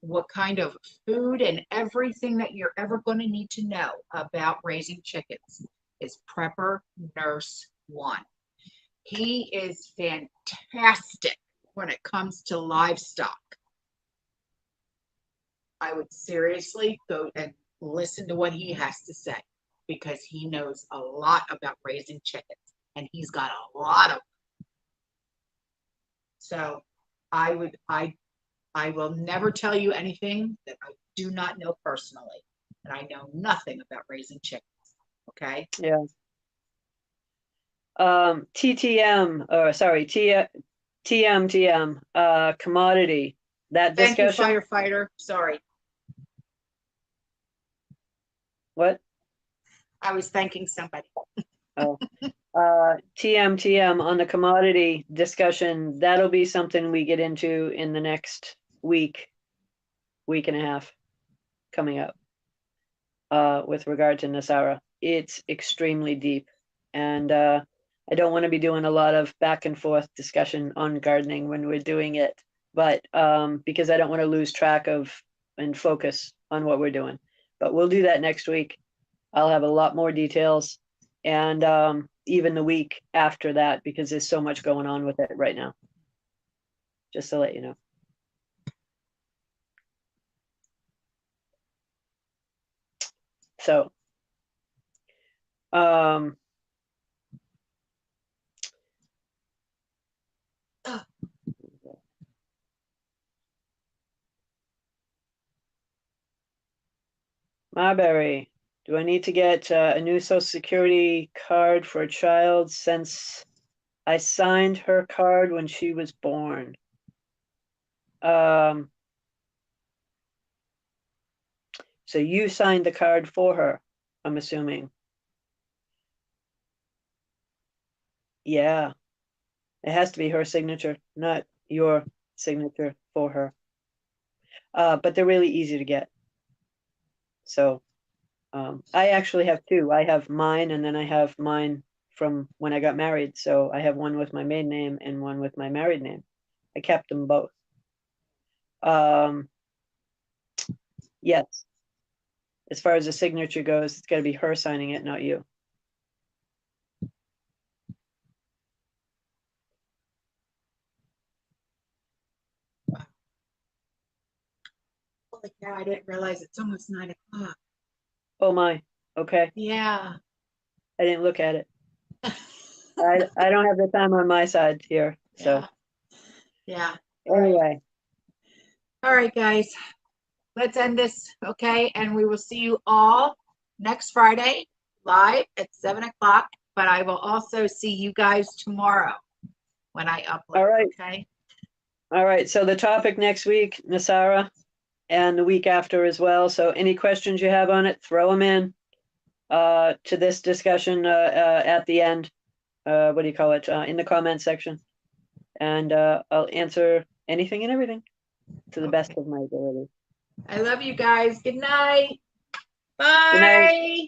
what kind of food and everything that you're ever going to need to know about raising chickens is Prepper Nurse One. He is fantastic when it comes to livestock. I would seriously go and listen to what he has to say because he knows a lot about raising chickens and he's got a lot of them. So I will never tell you anything that I do not know personally. And I know nothing about raising chickens. Okay. Yeah. TTM, or sorry, TMTM, commodity. That Thank you, discussion. firefighter. Sorry. What? I was thanking somebody. Oh, TMTM on the commodity discussion. That'll be something we get into in the next week and a half coming up. With regard to NESARA, it's extremely deep, and I don't want to be doing a lot of back and forth discussion on gardening when we're doing it, but because I don't want to lose track of and focus on what we're doing. But we'll do that next week. I'll have a lot more details, and even the week after that, because there's so much going on with it right now. Just to let you know. So, Marbury, do I need to get a new Social Security card for a child since I signed her card when she was born? So you signed the card for her, I'm assuming. Yeah, it has to be her signature, not your signature for her. But they're really easy to get. So I actually have two. I have mine, and then I have mine from when I got married. So I have one with my maiden name and one with my married name. I kept them both. Yes. As far as the signature goes, it's got to be her signing it, not you. Holy cow, I didn't realize it's almost 9 o'clock. Oh my. Okay. Yeah. I didn't look at it. I don't have the time on my side here. So Yeah. anyway, All right, guys. Let's end this, okay? And we will see you all next Friday live at 7 o'clock. But I will also see you guys tomorrow when I upload. All right. Okay. All right. So the topic next week, Nasara, and the week after as well. So any questions you have on it, throw them in to this discussion at the end. What do you call it? In the comment section. And I'll answer anything and everything to the best of my ability. I love you guys. Good night. Good night. Bye.